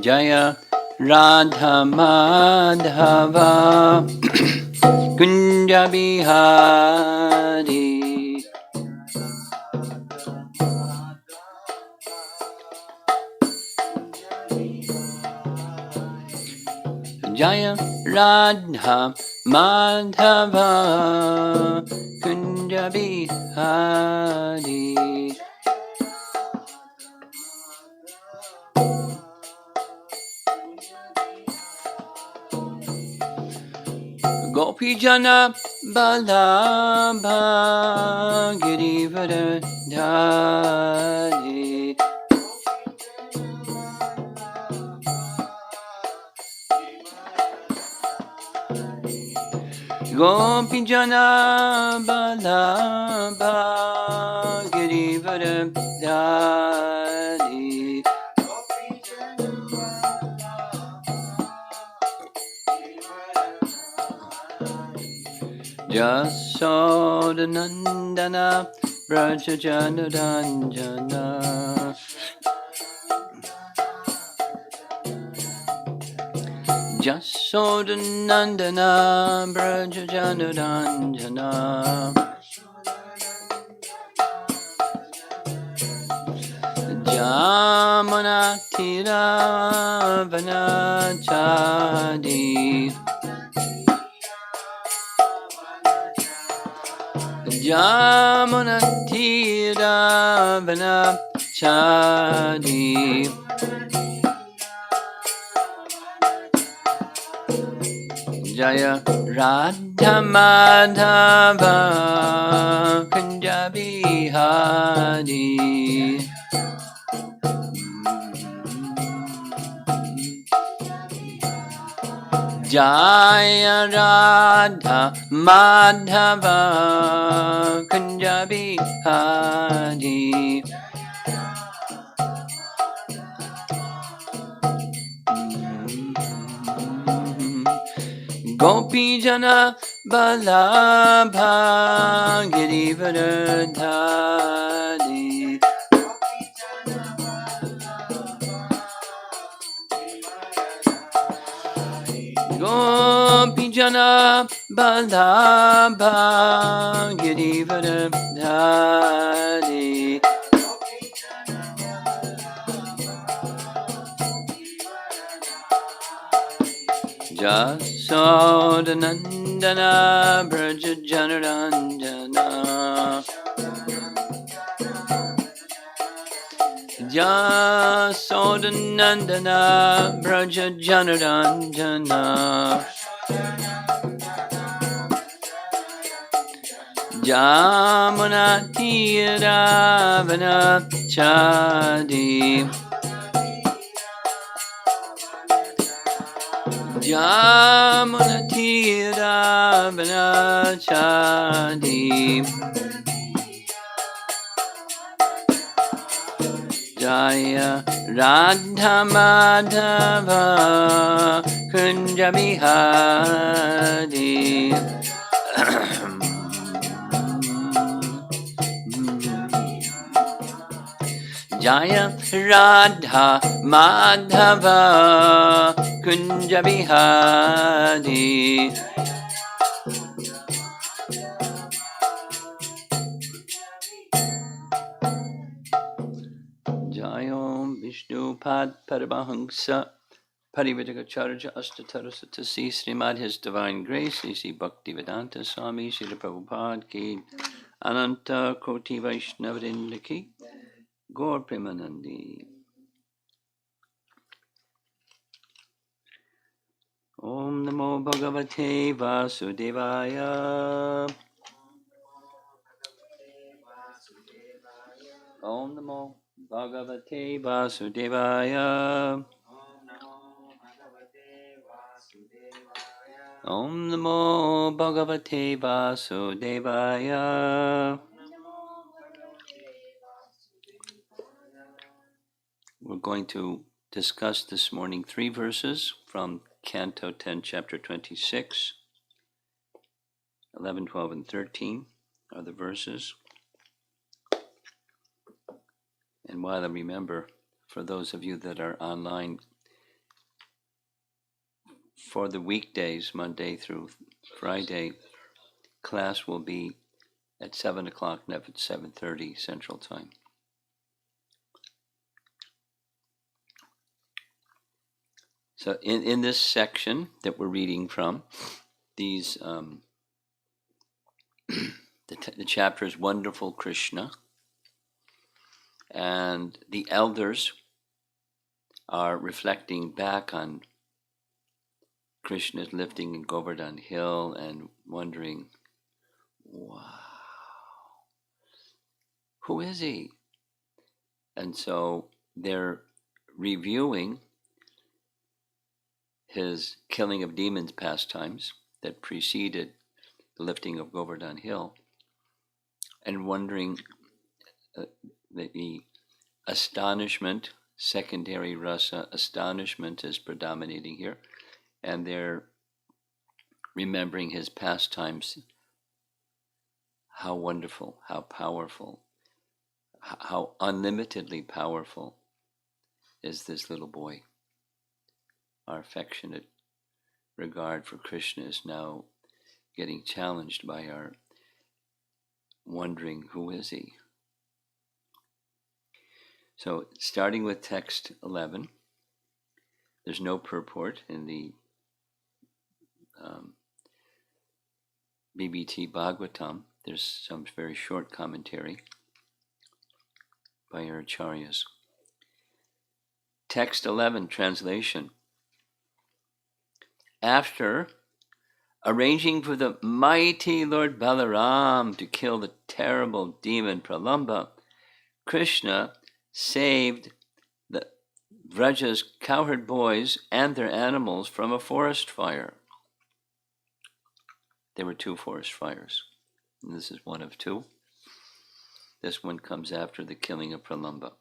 Jaya Radha Madhava Kunja Bihari. Jaya Radha Madhava Kunja Bihari. Gopi Jana Balabha Girivardhari. Gopi Jana Balabha Girivardhari. Jasodanandana Brajajanuranjana. Jasodanandana Brajajanuranjana. Jamanatira Vanachadi. Jamunatira Vanachadi. Jaya Radha Madhava Kunja Bihari. Jaya Radha Madhava Kunja Bihari. Gopi Jana Balabha Girivardhari. Gopi Jana Balabha Girivardhari. Jasodanandana Brajajanuranjana. Jasodanandana Brajajanuranjana. Jamunatira Vanachadi. Jamunatira Vanachadi. Jaya Radha Madhava Kunja Bihari. Jaya Radha Madhava Kunja Bihari. Jayom Vishnu Pad Paramahamsa Parivatagacharya Astatarasatasi Srimad His Divine Grace Sri Bhaktivedanta Swami Srila Prabhupada Ki Ananta Koti Vaishnavrinda Ki Gaur Premanandi. Om Namo Bhagavate Vasudevaya. Om Namo Bhagavate Vasudevaya. Om Namo Bhagavate Vasudevaya. We're going to discuss this morning 3 verses from Canto 10, Chapter 26. 11, 12, and 13 are the verses. And while I remember, for those of you that are online, For the weekdays, Monday through Friday, class will be at 7 o'clock, not at 7:30 Central Time. So in this section that we're reading from, these the chapter is Wonderful Krsna, and the elders are reflecting back on Krishna's lifting in Govardhan Hill and wondering, wow, who is he? And so they're reviewing his killing of demons pastimes that preceded the lifting of Govardhan Hill, and wondering the astonishment, secondary rasa, astonishment is predominating here, and they're remembering his pastimes, how wonderful, how powerful, how unlimitedly powerful is this little boy. Our affectionate regard for Krishna is now getting challenged by our wondering, who is he? So starting with text 11, there's no purport in the BBT Bhagavatam. There's some very short commentary by our acharyas. Text 11, translation. After arranging for the mighty Lord Balaram to kill the terrible demon Pralamba, Krishna saved the Vraja's cowherd boys and their animals from a forest fire. There were 2 forest fires, and this is one of 2. This one comes after the killing of Pralamba.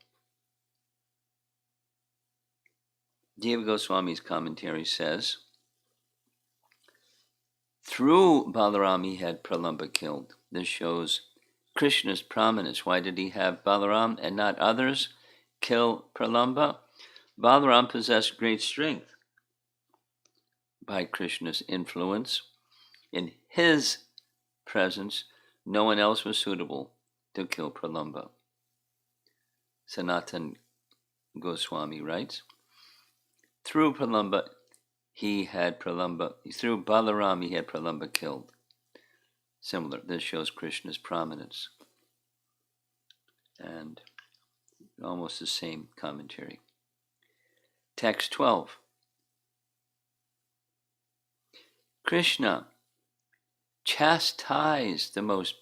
Jiva Goswami's commentary says, through Balaram he had Pralamba killed. This shows Krishna's prominence. Why did he have Balaram and not others kill Pralamba? Balaram possessed great strength by Krishna's influence. In his presence, no one else was suitable to kill Pralamba. Sanatan Goswami writes, through Balaram he had Pralamba killed. Similar, this shows Krishna's prominence. And almost the same commentary. Text 12. Krishna chastised the most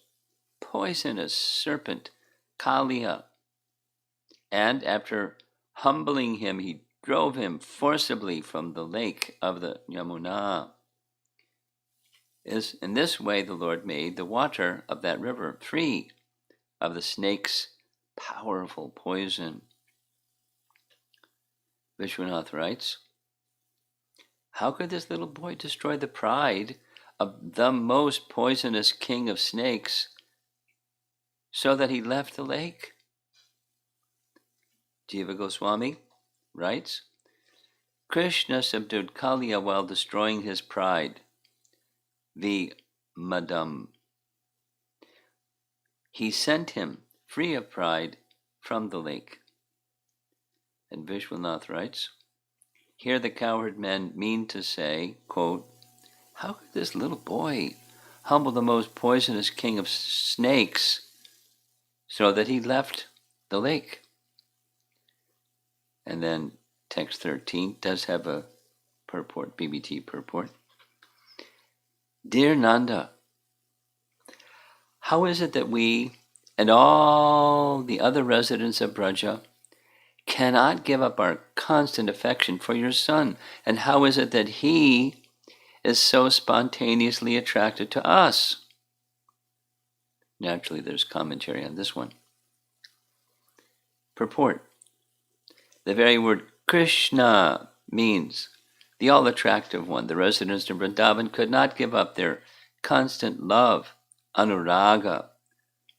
poisonous serpent, Kaliya, and after humbling him, he drove him forcibly from the lake of the Yamuna. In this way, the Lord made the water of that river free of the snake's powerful poison. Vishwanath writes, how could this little boy destroy the pride of the most poisonous king of snakes so that he left the lake? Jiva Goswami writes, Krishna subdued Kaliya while destroying his pride, the madam. He sent him free of pride from the lake. And Vishwanath writes, here the cowherd men mean to say, quote, how could this little boy humble the most poisonous king of snakes so that he left the lake? And then text 13 does have a purport, BBT purport. Dear Nanda, how is it that we and all the other residents of Braja cannot give up our constant affection for your son? And how is it that he is so spontaneously attracted to us? Naturally, there's commentary on this one. Purport. The very word Krishna means the all-attractive one. The residents of Vrindavan could not give up their constant love, anuraga,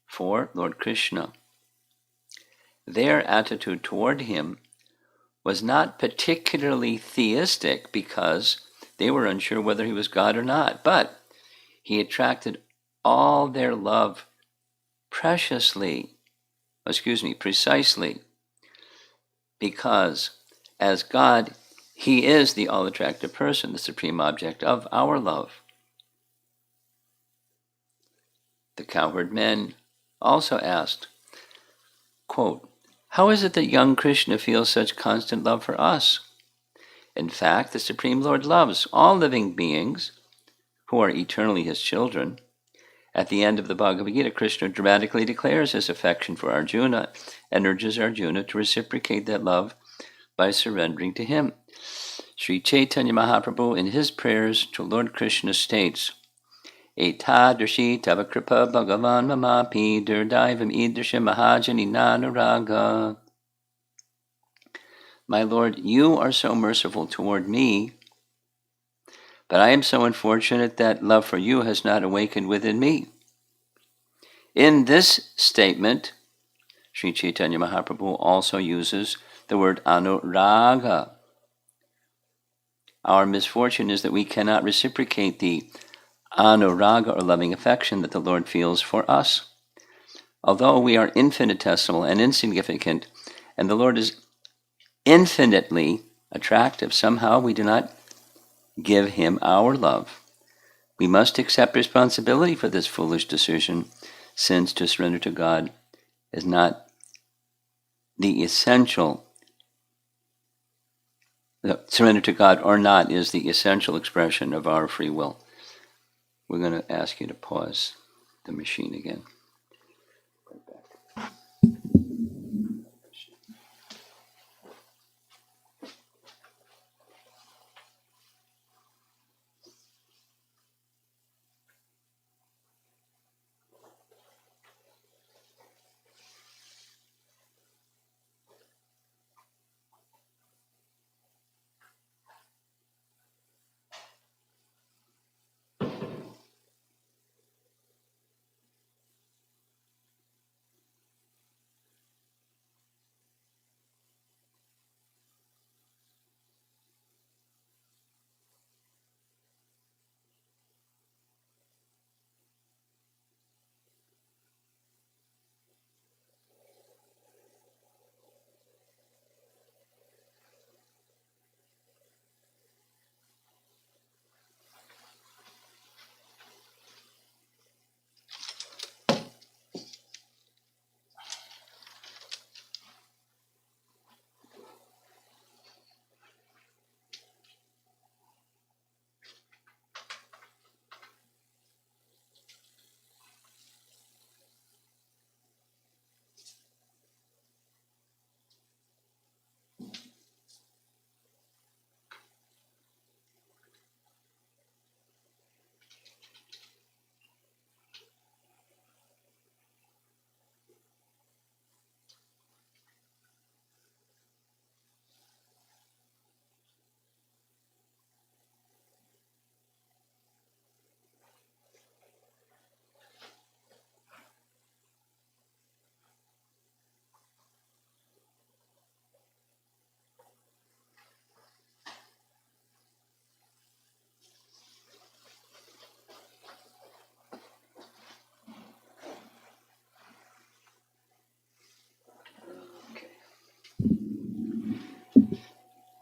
for Lord Krishna. Their attitude toward him was not particularly theistic because They were unsure whether he was God or not, but he attracted all their love precisely, because as God, he is the all-attractive person, the supreme object of our love. The cowherd men also asked, quote, "How is it that young Krishna feels such constant love for us? In fact, the Supreme Lord loves all living beings who are eternally his children." At the end of the Bhagavad Gita, Krishna dramatically declares his affection for Arjuna and urges Arjuna to reciprocate that love by surrendering to him. Sri Chaitanya Mahaprabhu, in his prayers to Lord Krishna, states, Etadarshi tava kripa bhagavan mamapi durdaivam idrisha mahajani nanaraga. My Lord, you are so merciful toward me, but I am so unfortunate that love for you has not awakened within me. In this statement, Sri Chaitanya Mahaprabhu also uses the word anuraga. Our misfortune is that we cannot reciprocate the anuraga or loving affection that the Lord feels for us. Although we are infinitesimal and insignificant, and the Lord is infinitely attractive, somehow we do not give him our love. We must accept responsibility for this foolish decision, since to surrender to God is not the essential. Surrender to God or not is the essential expression of our free will. We're going to ask you to pause the machine again.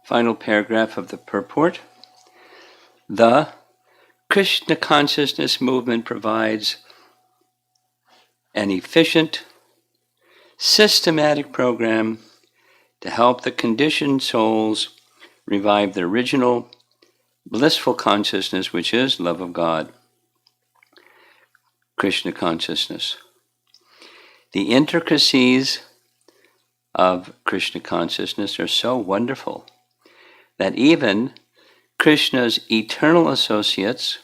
Final paragraph of the purport. The Krishna consciousness movement provides an efficient, systematic program to help the conditioned souls revive the original blissful consciousness, which is love of God, Krishna consciousness. The intricacies of Krishna consciousness are so wonderful that even Krishna's eternal associates,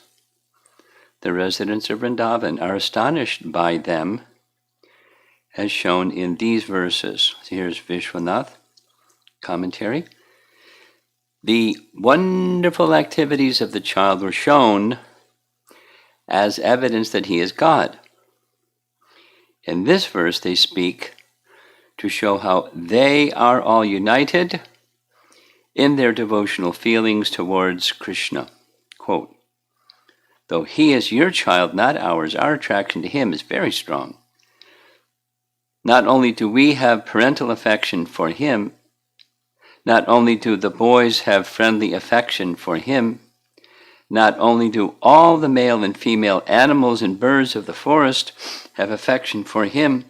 the residents of Vrindavan, are astonished by them, as shown in these verses. Here's Vishwanath commentary. The wonderful activities of the child were shown as evidence that he is God. In this verse, they speak to show how they are all united in their devotional feelings towards Krishna. Quote, though he is your child, not ours, our attraction to him is very strong. Not only do we have parental affection for him, not only do the boys have friendly affection for him, not only do all the male and female animals and birds of the forest have affection for him,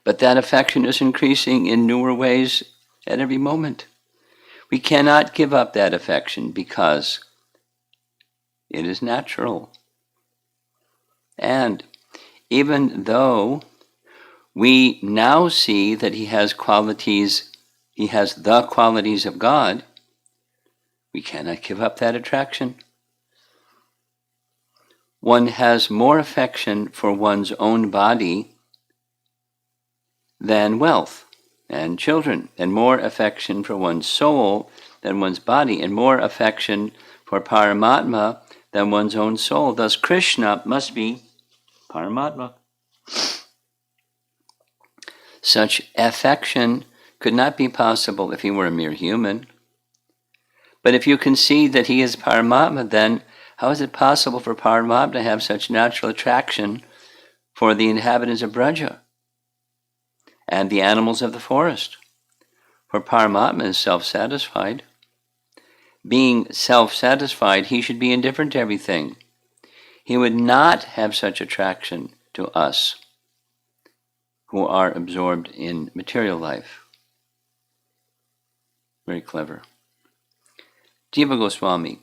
but that affection is increasing in newer ways at every moment. We cannot give up that affection because it is natural. And even though we now see that he has the qualities of God, we cannot give up that attraction. One has more affection for one's own body than wealth and children, and more affection for one's soul than one's body, and more affection for Paramatma than one's own soul. Thus, Krishna must be Paramatma. Such affection could not be possible if he were a mere human. But if you concede that he is Paramatma, then how is it possible for Paramatma to have such natural attraction for the inhabitants of Braja and the animals of the forest? For Paramatma is self-satisfied. Being self-satisfied, he should be indifferent to everything. He would not have such attraction to us who are absorbed in material life. Very clever. Jiva Goswami,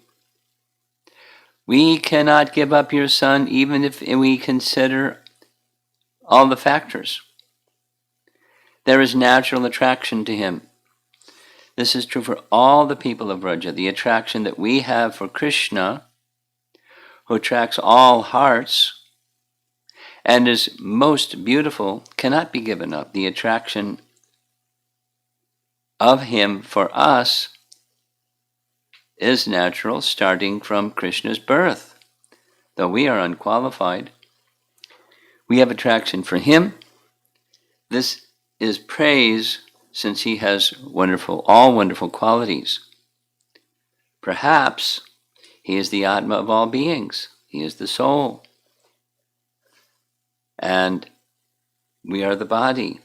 we cannot give up your son even if we consider all the factors. There is natural attraction to him. This is true for all the people of Vraja. The attraction that we have for Krishna, who attracts all hearts and is most beautiful, cannot be given up. The attraction of him for us is natural, starting from Krishna's birth. Though we are unqualified, we have attraction for him. This is praise, since he has all wonderful qualities. Perhaps he is the Atma of all beings. He is the soul. And we are the body.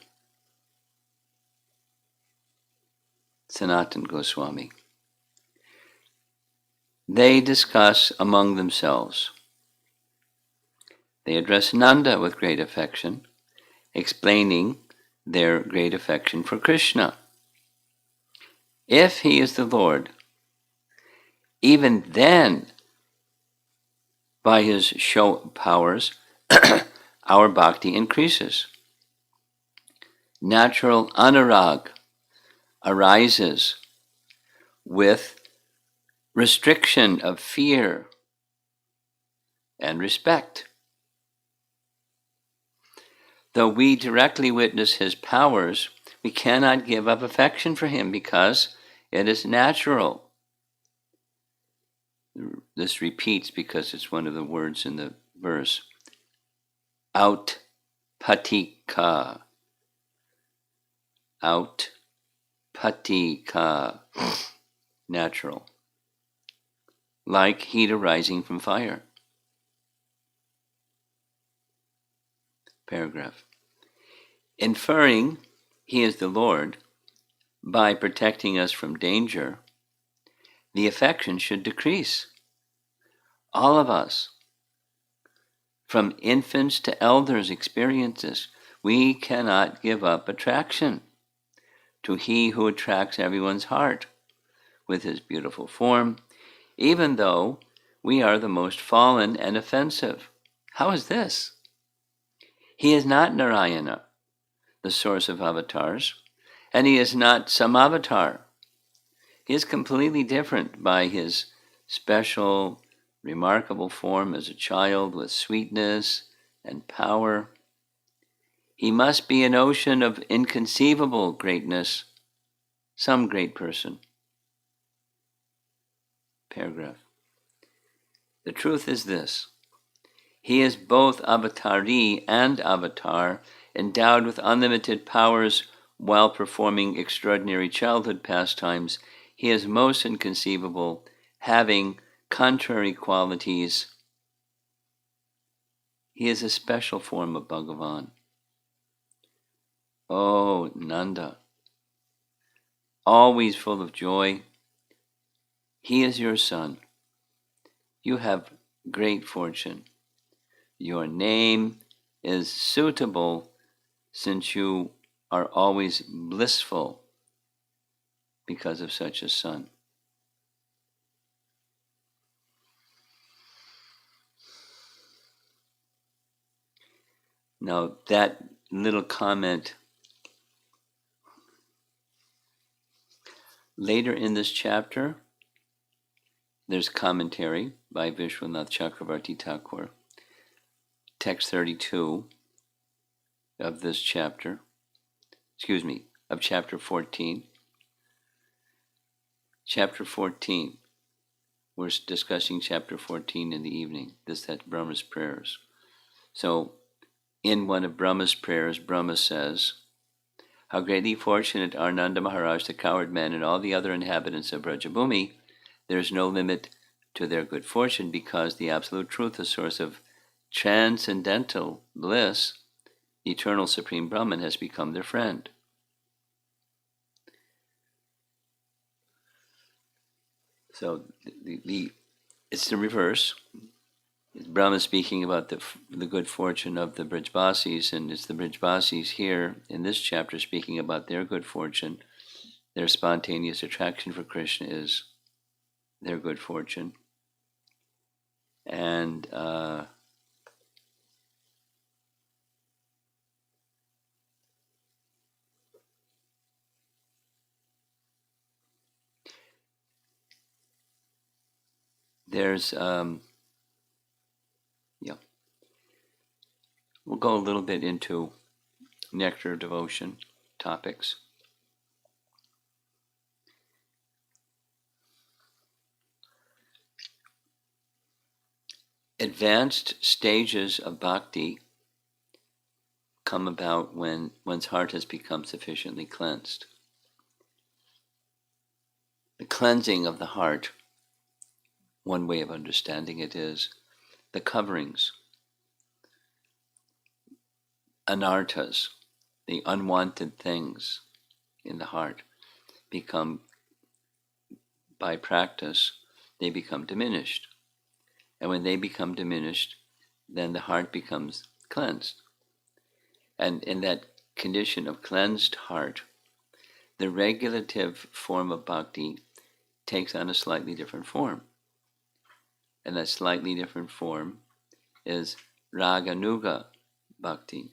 Sanatana Goswami. They discuss among themselves. They address Nanda with great affection, explaining their great affection for Krishna. If he is the Lord, even then, by his show powers, our bhakti increases. Natural anurag arises with restriction of fear and respect. Though we directly witness his powers, we cannot give up affection for him because it is natural. This repeats because it's one of the words in the verse. Out patika. Out patika. Natural. Like heat arising from fire. Paragraph. Inferring he is the Lord by protecting us from danger, the affection should decrease. All of us, from infants to elders, experience this. We cannot give up attraction to he who attracts everyone's heart with his beautiful form, even though we are the most fallen and offensive. How is this? He is not Narayana, the source of avatars, and he is not some avatar. He is completely different by his special, remarkable form as a child with sweetness and power. He must be an ocean of inconceivable greatness, some great person. Paragraph. The truth is this. He is both avatari and avatar, endowed with unlimited powers while performing extraordinary childhood pastimes. He is most inconceivable, having contrary qualities, he is a special form of Bhagavan. Oh, Nanda, always full of joy, he is your son. You have great fortune. Your name is suitable since you are always blissful because of such a son. Now, that little comment later in this chapter, there's commentary by Vishwanath Chakravarti Thakur, text 32 of this chapter, of chapter 14. Chapter 14, we're discussing chapter 14 in the evening. That's Brahma's prayers. So, in one of Brahma's prayers, Brahma says, "How greatly fortunate are Nanda Maharaj, the coward man, and all the other inhabitants of Brajabhumi. There is no limit to their good fortune because the absolute truth, the source of transcendental bliss, eternal supreme Brahman, has become their friend." So it's the reverse. Brahma is speaking about the good fortune of the Brijbasis, and it's the Brijbasis here in this chapter speaking about their good fortune. Their spontaneous attraction for Krishna is their good fortune. And there's, we'll go a little bit into nectar devotion topics. Advanced stages of bhakti come about when one's heart has become sufficiently cleansed. The cleansing of the heart, one way of understanding it is the coverings, anarthas, the unwanted things in the heart become, by practice, they become diminished. And when they become diminished, then the heart becomes cleansed. And in that condition of cleansed heart, the regulative form of bhakti takes on a slightly different form. And that slightly different form is raganuga bhakti,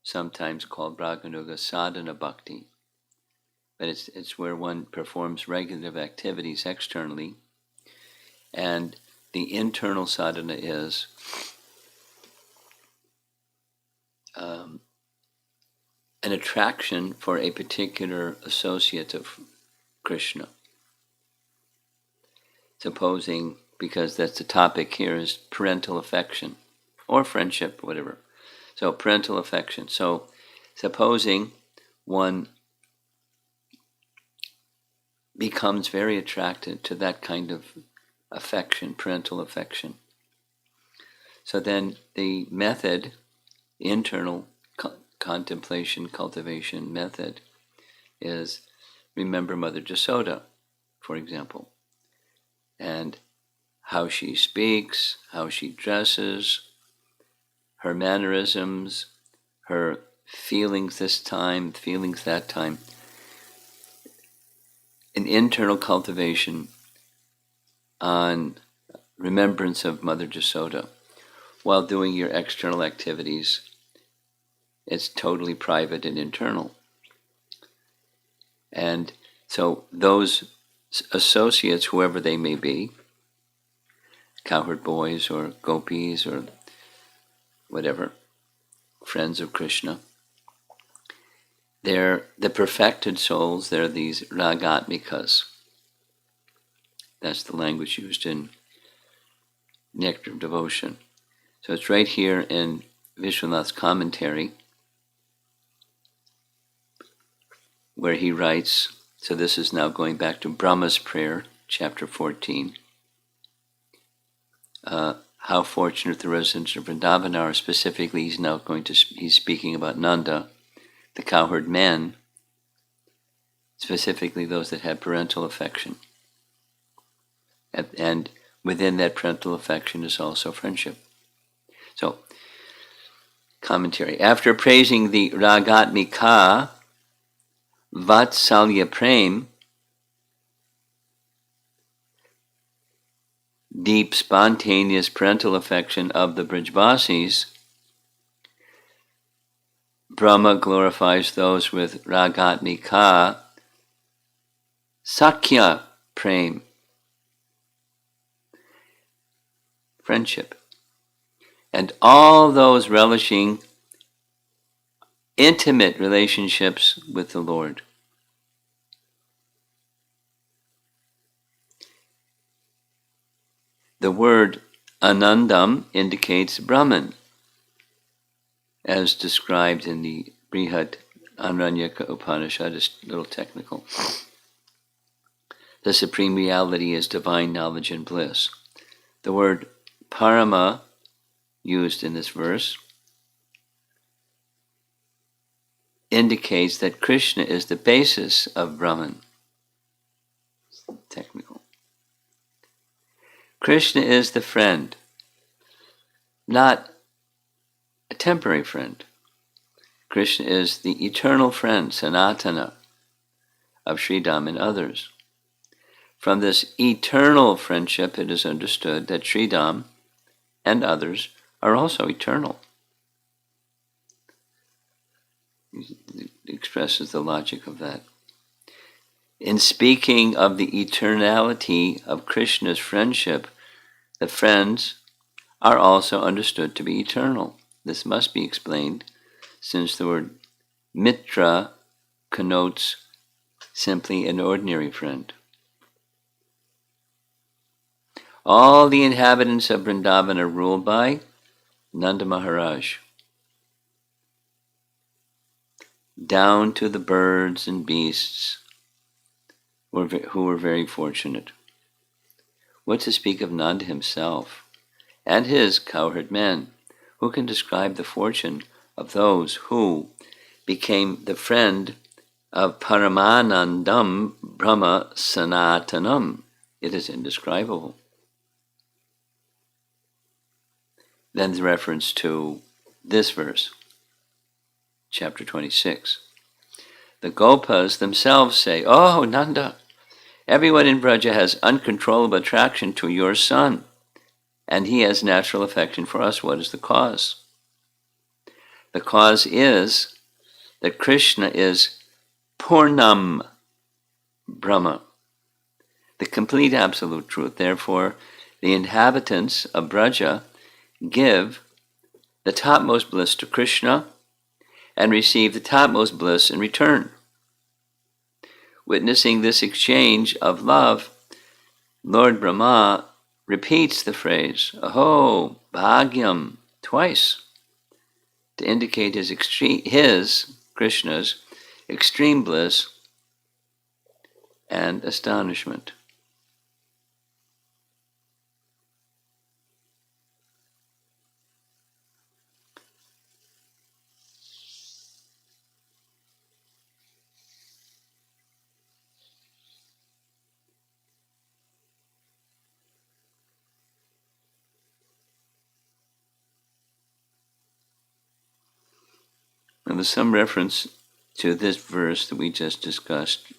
sometimes called raganuga sadhana bhakti. But it's where one performs regulative activities externally, and the internal sadhana is an attraction for a particular associate of Krishna. Supposing, because that's the topic here, is parental affection or friendship, whatever. So parental affection. So supposing one becomes very attracted to that kind of affection, parental affection. So then the method, internal contemplation, cultivation method, is remember Mother Jasoda, for example, and how she speaks, how she dresses, her mannerisms, her feelings this time, feelings that time. An internal cultivation on remembrance of Mother Jasoda while doing your external activities. It's totally private and internal. And so those associates, whoever they may be, cowherd boys or gopis or whatever, friends of Krishna, they're the perfected souls. They're these ragatmikas. That's the language used in Nectar of Devotion. So it's right here in Vishwanath's commentary where he writes, so this is now going back to Brahma's prayer, chapter 14. how fortunate the residents of Vrindavan are. Specifically, he's speaking about Nanda, the cowherd man, specifically those that had parental affection. And within that parental affection is also friendship. So, commentary. After praising the Ragatmika Vatsalya Prem, deep spontaneous parental affection of the Brijvasis, Brahma glorifies those with Ragatmika Sakya Prem, friendship, and all those relishing intimate relationships with the Lord. The word Anandam indicates Brahman, as described in the Brihad Anranyaka Upanishad. It's a little technical. The supreme reality is divine knowledge and bliss. The word Parama, used in this verse, indicates that Krishna is the basis of Brahman. Technical. Krishna is the friend, not a temporary friend. Krishna is the eternal friend, Sanatana, of Sridham and others. From this eternal friendship, it is understood that Sridham and others are also eternal. It expresses the logic of that. In speaking of the eternality of Krishna's friendship, the friends are also understood to be eternal. This must be explained, since the word mitra connotes simply an ordinary friend. All the inhabitants of Vrindavan are ruled by Nanda Maharaj, down to the birds and beasts who were very fortunate. What to speak of Nanda himself and his cowherd men? Who can describe the fortune of those who became the friend of Paramanandam Brahma Sanatanam? It is indescribable. Then the reference to this verse, chapter 26. The Gopas themselves say, "Oh, Nanda, everyone in Braja has uncontrollable attraction to your son, and he has natural affection for us. What is the cause?" The cause is that Krishna is Purnam Brahma, the complete absolute truth. Therefore, the inhabitants of Braja give the topmost bliss to Krishna and receive the topmost bliss in return. Witnessing this exchange of love, Lord Brahma repeats the phrase, "Aho, Bhagyam," twice, to indicate Krishna's, extreme bliss and astonishment. Now, there's some reference to this verse that we just discussed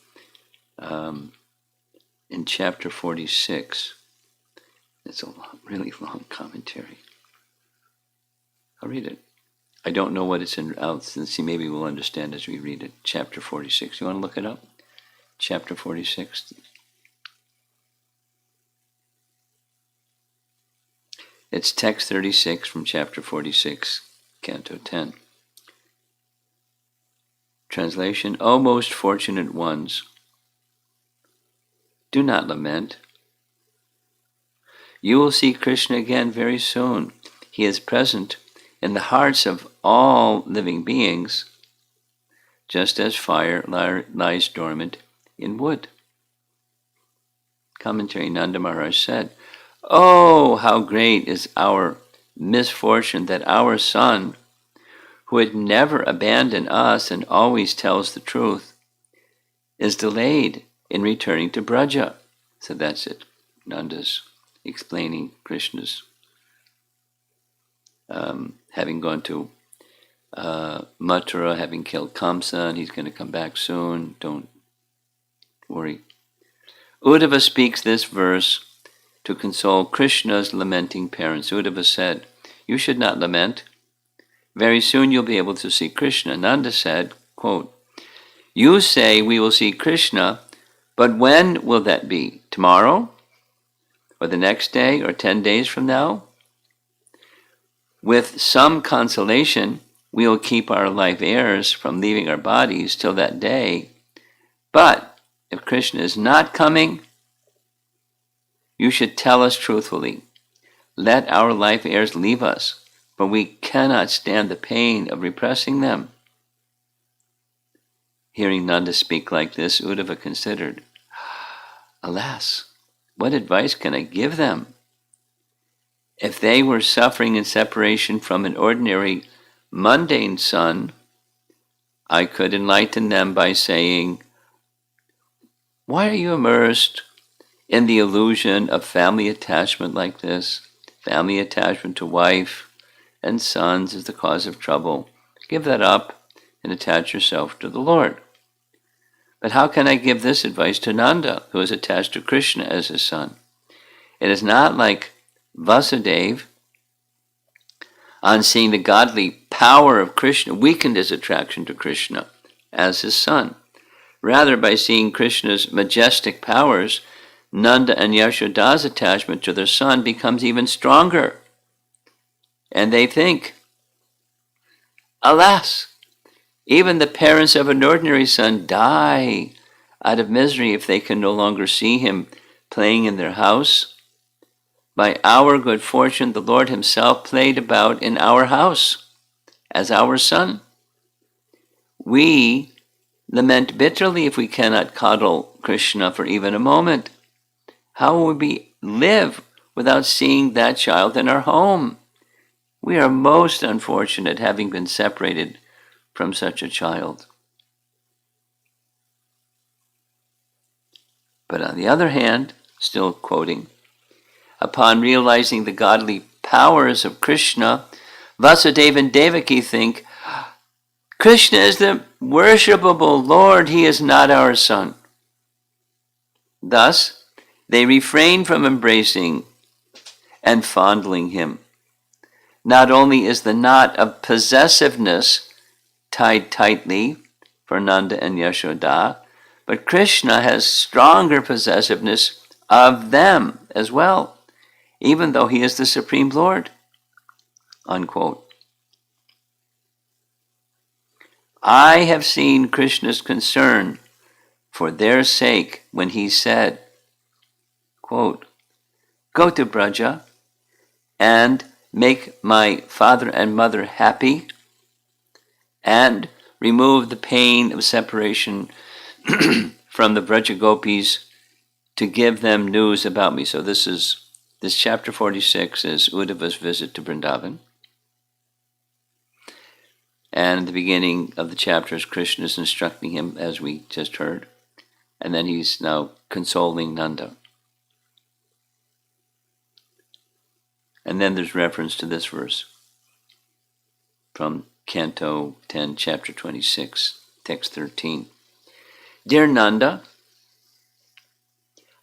in chapter 46. It's a really long commentary. I'll read it. I don't know what it's in. Let's see, maybe we'll understand as we read it. Chapter 46. You want to look it up? Chapter 46. It's text 36 from chapter 46, canto 10. Translation: O most fortunate ones, do not lament. You will see Krishna again very soon. He is present in the hearts of all living beings, just as fire lies dormant in wood. Commentary: Nanda Maharaj said, Oh, how great is our misfortune that our son, who had never abandoned us and always tells the truth, is delayed in returning to Braja. So that's it. Nanda's explaining Krishna's having gone to Mathura, having killed Kamsa, and he's going to come back soon. Don't worry. Uddhava speaks this verse to console Krishna's lamenting parents. Uddhava said, "You should not lament. Very soon you'll be able to see Krishna." Nanda said, quote, "You say we will see Krishna, but when will that be? Tomorrow? Or the next day? Or 10 days from now? With some consolation, we will keep our life heirs from leaving our bodies till that day. But if Krishna is not coming, you should tell us truthfully. Let our life heirs leave us, for we cannot stand the pain of repressing them." Hearing Nanda speak like this, Uddhava considered, "Alas, what advice can I give them? If they were suffering in separation from an ordinary, mundane son, I could enlighten them by saying, 'Why are you immersed in the illusion of family attachment like this? Family attachment to wife and sons is the cause of trouble. Give that up and attach yourself to the Lord.' But how can I give this advice to Nanda, who is attached to Krishna as his son? It is not like Vasudeva, on seeing the godly power of Krishna, weakened his attraction to Krishna as his son. Rather, by seeing Krishna's majestic powers, Nanda and Yashoda's attachment to their son becomes even stronger. And they think, 'Alas, even the parents of an ordinary son die out of misery if they can no longer see him playing in their house. By our good fortune, the Lord himself played about in our house as our son. We lament bitterly if we cannot cuddle Krishna for even a moment. How will we live without seeing that child in our home? We are most unfortunate having been separated from such a child.' But on the other hand," still quoting, "upon realizing the godly powers of Krishna, Vasudeva and Devaki think, 'Krishna is the worshipable Lord, he is not our son.' Thus, they refrain from embracing and fondling him. Not only is the knot of possessiveness tied tightly for Nanda and Yashoda, but Krishna has stronger possessiveness of them as well, even though he is the Supreme Lord." Unquote. "I have seen Krishna's concern for their sake when he said, quote, 'Go to Braja and make my father and mother happy and remove the pain of separation from the Braja Gopis to give them news about me.'" So this chapter 46 is Uddhava's visit to Vrindavan. And the beginning of the chapter is Krishna is instructing him, as we just heard. And then he's now consoling Nanda. And then there's reference to this verse from Canto 10, chapter 26, text 13. "Dear Nanda,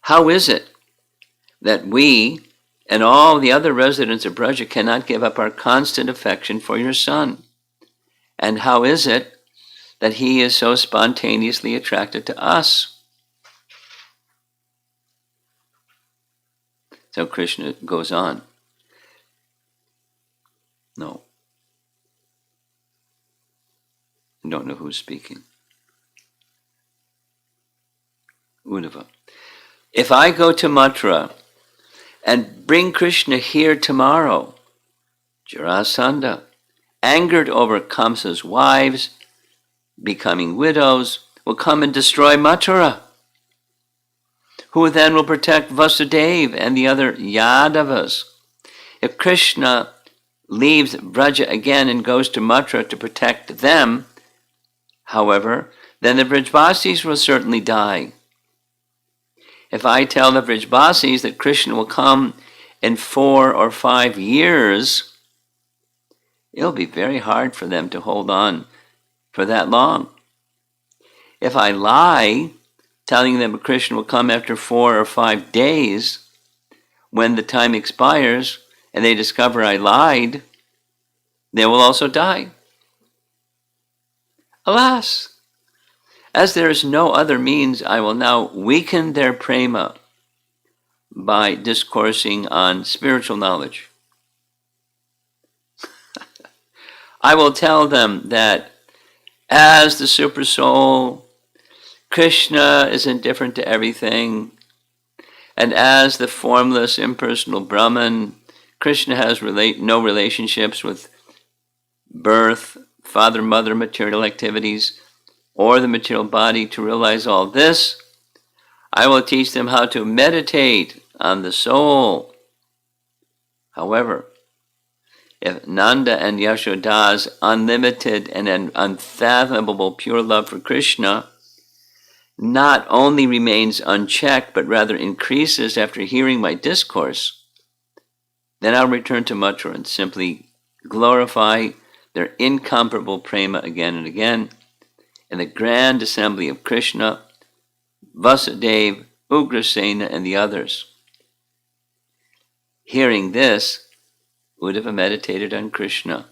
how is it that we and all the other residents of Braja cannot give up our constant affection for your son? And how is it that he is so spontaneously attracted to us?" So Krishna goes on. No. I don't know who's speaking. Uddhava. "If I go to Mathura and bring Krishna here tomorrow, Jarasandha, angered over Kamsa's wives becoming widows, will come and destroy Mathura. Who then will protect Vasudeva and the other Yadavas? If Krishna leaves Vraja again and goes to Mathura to protect them, however, then the Vrajvasis will certainly die. If I tell the Vrajvasis that Krishna will come in 4 or 5 years, it'll be very hard for them to hold on for that long. If I lie, telling them Krishna will come after 4 or 5 days, when the time expires and they discover I lied, they will also die. Alas, as there is no other means, I will now weaken their prema by discoursing on spiritual knowledge. I will tell them that as the Supersoul, Krishna is indifferent to everything, and as the formless, impersonal Brahman, Krishna has no relationships with birth, father, mother, material activities, or the material body. To realize all this, I will teach them how to meditate on the soul. However, if Nanda and Yashoda's unlimited and unfathomable pure love for Krishna not only remains unchecked, but rather increases after hearing my discourse, then I'll return to Mathura and simply glorify their incomparable prema again and again in the grand assembly of Krishna, Vasudeva, Ugrasena, and the others. Hearing this, Uddhava meditated on Krishna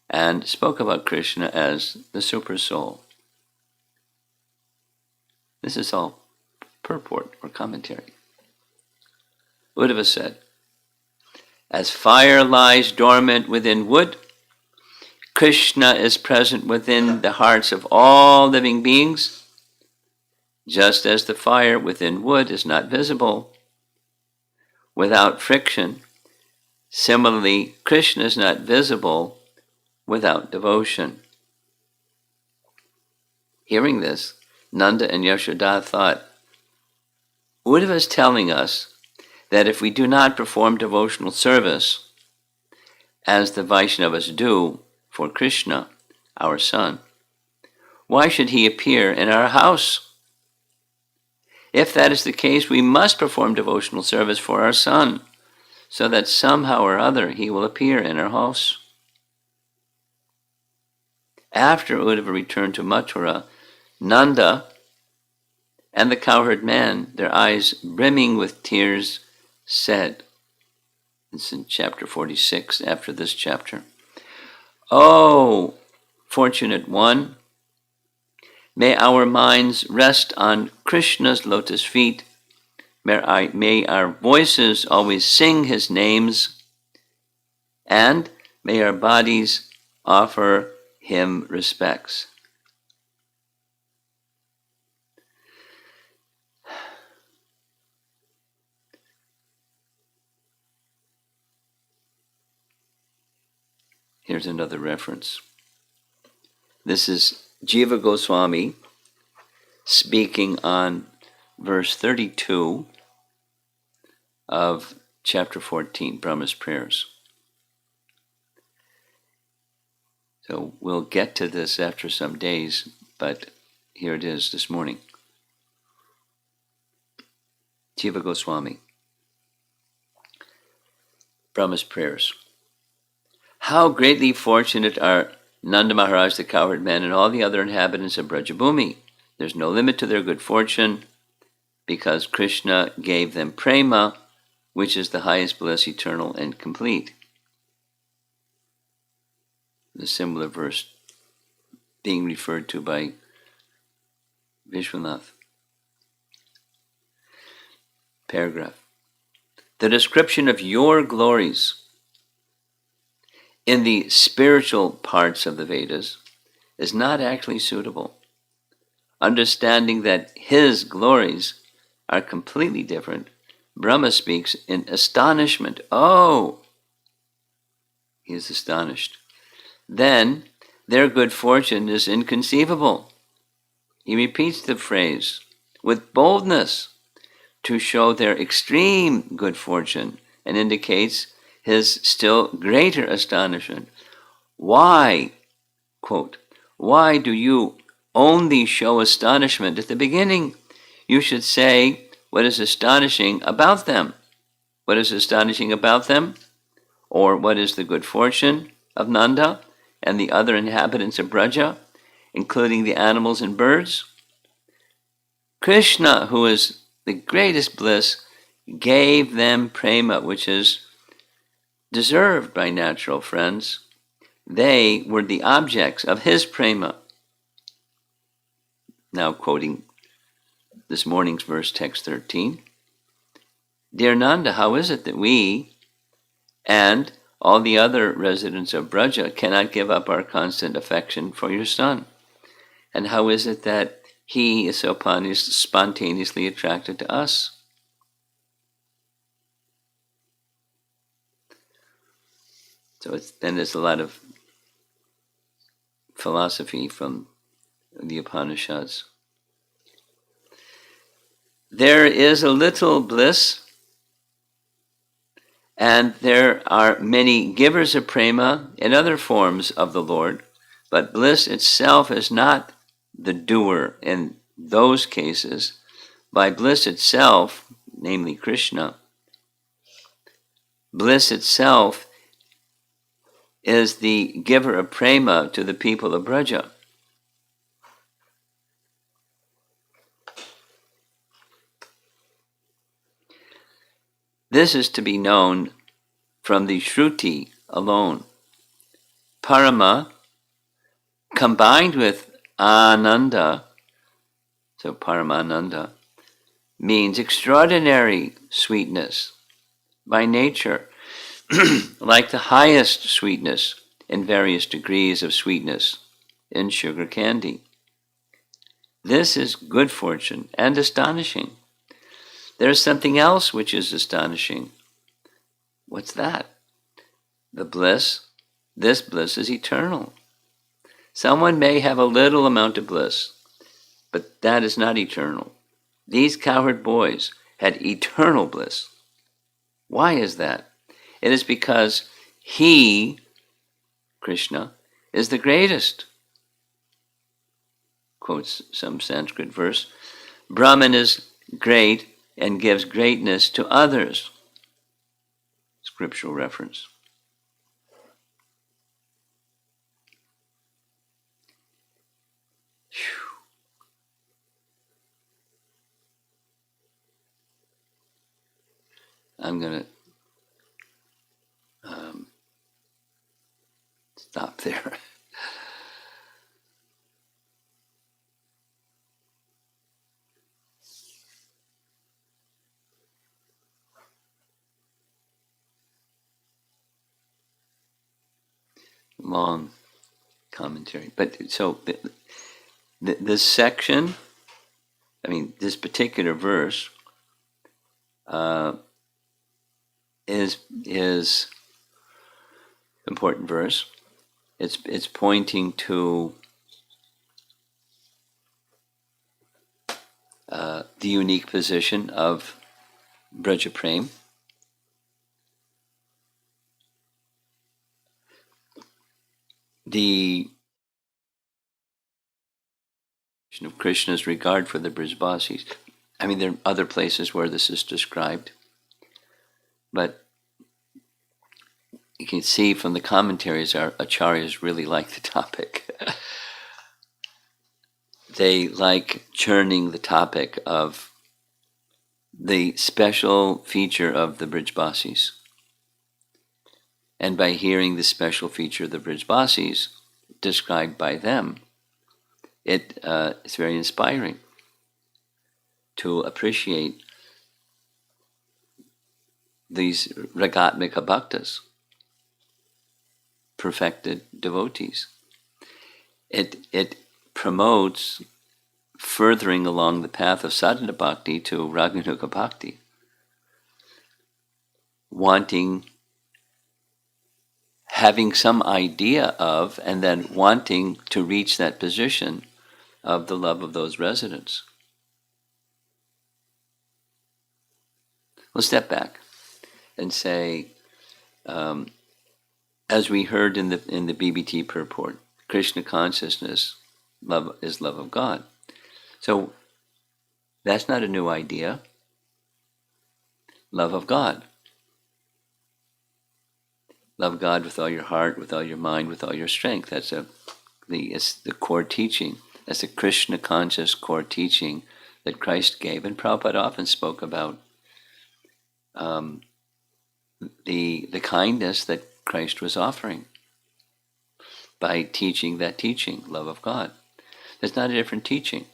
and spoke about Krishna as the Super Soul. This is all purport or commentary. Uddhava said, as fire lies dormant within wood, Krishna is present within the hearts of all living beings, just as the fire within wood is not visible without friction. Similarly, Krishna is not visible without devotion. Hearing this, Nanda and Yashoda thought, Uddhava is telling us that if we do not perform devotional service, as the Vaishnavas do for Krishna, our son, why should he appear in our house? If that is the case, we must perform devotional service for our son, so that somehow or other he will appear in our house. After Uddhava returned to Mathura, Nanda and the cowherd man, their eyes brimming with tears, said, it's in chapter 46 after this chapter, "Oh, fortunate one, may our minds rest on Krishna's lotus feet. May our voices always sing his names, and may our bodies offer him respects." Here's another reference. This is Jiva Goswami speaking on verse 32 of chapter 14, Brahma's Prayers. So we'll get to this after some days, but here it is this morning. Jiva Goswami, Brahma's Prayers. How greatly fortunate are Nanda Maharaj, the cowherd man, and all the other inhabitants of Brajabhumi. There's no limit to their good fortune, because Krishna gave them prema, which is the highest bliss, eternal and complete. The similar verse being referred to by Vishwanath. Paragraph. The description of your glories in the spiritual parts of the Vedas is not actually suitable. Understanding that his glories are completely different, Brahma speaks in astonishment. Oh, he is astonished. Then their good fortune is inconceivable. He repeats the phrase, with boldness to show their extreme good fortune, and indicates his still greater astonishment. Why, quote, why do you only show astonishment at the beginning? You should say what is astonishing about them. What is astonishing about them? Or what is the good fortune of Nanda and the other inhabitants of Braja, including the animals and birds? Krishna, who is the greatest bliss, gave them prema, which is deserved by natural friends. They were the objects of his prema. Now quoting this morning's verse, text 13. Dear Nanda, how is it that we and all the other residents of Braja cannot give up our constant affection for your son? And how is it that he is so spontaneously attracted to us? So then there's a lot of philosophy from the Upanishads. There is a little bliss, and there are many givers of prema in other forms of the Lord, but bliss itself is not the doer in those cases. By bliss itself, namely Krishna, bliss itself is the giver of prema to the people of Braja. This is to be known from the Shruti alone. Parama, combined with Ananda, so Paramananda, means extraordinary sweetness by nature, like the highest sweetness in various degrees of sweetness in sugar candy. This is good fortune and astonishing. There is something else which is astonishing. What's that? The bliss. This bliss is eternal. Someone may have a little amount of bliss, but that is not eternal. These cowherd boys had eternal bliss. Why is that? It is because he, Krishna, is the greatest. Quotes some Sanskrit verse. Brahman is great and gives greatness to others. Scriptural reference. I'm going to stop there. Long commentary. But so this section, this particular verse is important verse. It's pointing to the unique position of Braja Prem. The of Krishna's regard for the Brijbasis. There are other places where this is described, but you can see from the commentaries our acharyas really like the topic. They like churning the topic of the special feature of the Brijbasis. And by hearing the special feature of the Brijbasis described by them, it's very inspiring to appreciate these ragatmika bhaktas, perfected devotees. It promotes furthering along the path of sadhana bhakti to raganuga bhakti, having some idea of, and then wanting to reach that position of the love of those residents. We'll step back and say, as we heard in the BBT purport, Krishna consciousness, love is love of God. So that's not a new idea. Love of God. Love God with all your heart, with all your mind, with all your strength. That's it's the core teaching. That's the Krishna conscious core teaching that Christ gave. And Prabhupada often spoke about the kindness that Christ was offering by teaching that teaching, love of God. It's not a different teaching.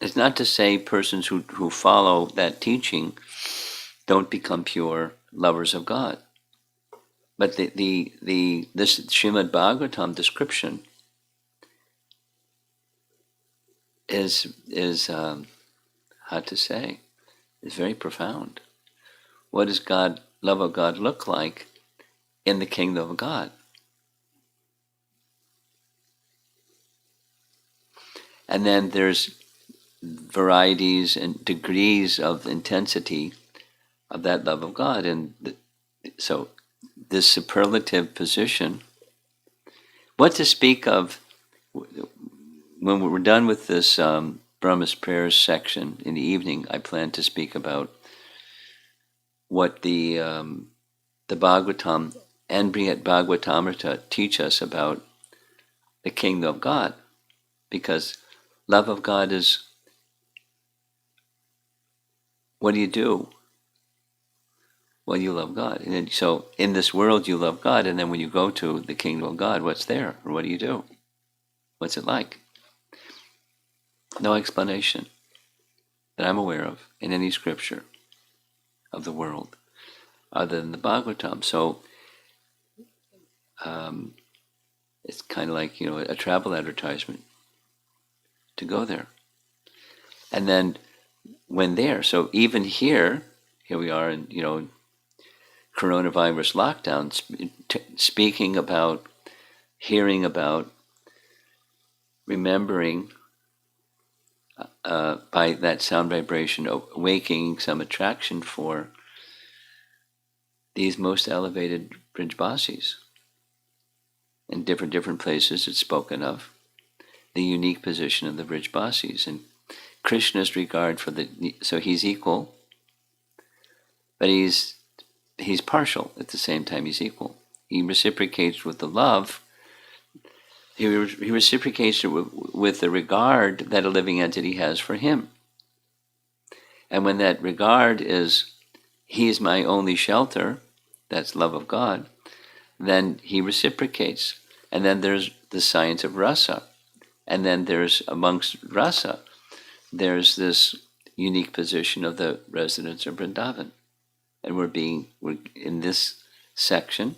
It's not to say persons who follow that teaching don't become pure lovers of God. But this Srimad Bhagavatam description is how to say, is very profound. What does love of God look like in the kingdom of God? And then there's varieties and degrees of intensity of that love of God. And so this superlative position, what to speak of, when we're done with this Brahma's prayers section in the evening, I plan to speak about what the Bhagavatam and Brihad Bhagavatamrita teach us about the kingdom of God. Because love of God is, what do you do? Well, you love God. And then, so in this world you love God, and then when you go to the kingdom of God, what's there? Or what do you do? What's it like? No explanation that I'm aware of in any scripture of the world other than the Bhagavatam. So it's kind of like, a travel advertisement to go there. And then when there, so even here we are in, coronavirus lockdown, speaking about, hearing about, remembering by that sound vibration, awakening some attraction for these most elevated Brijbasis. In different places it's spoken of the unique position of the Brijbasis and Krishna's regard for so he's equal, but he's partial at the same time. He's equal. He reciprocates with the love. He reciprocates with the regard that a living entity has for him. And when that regard is, he is my only shelter, that's love of God, then he reciprocates. And then there's the science of rasa. And then there's, amongst rasa, there's this unique position of the residents of Vrindavan. And we're in this section,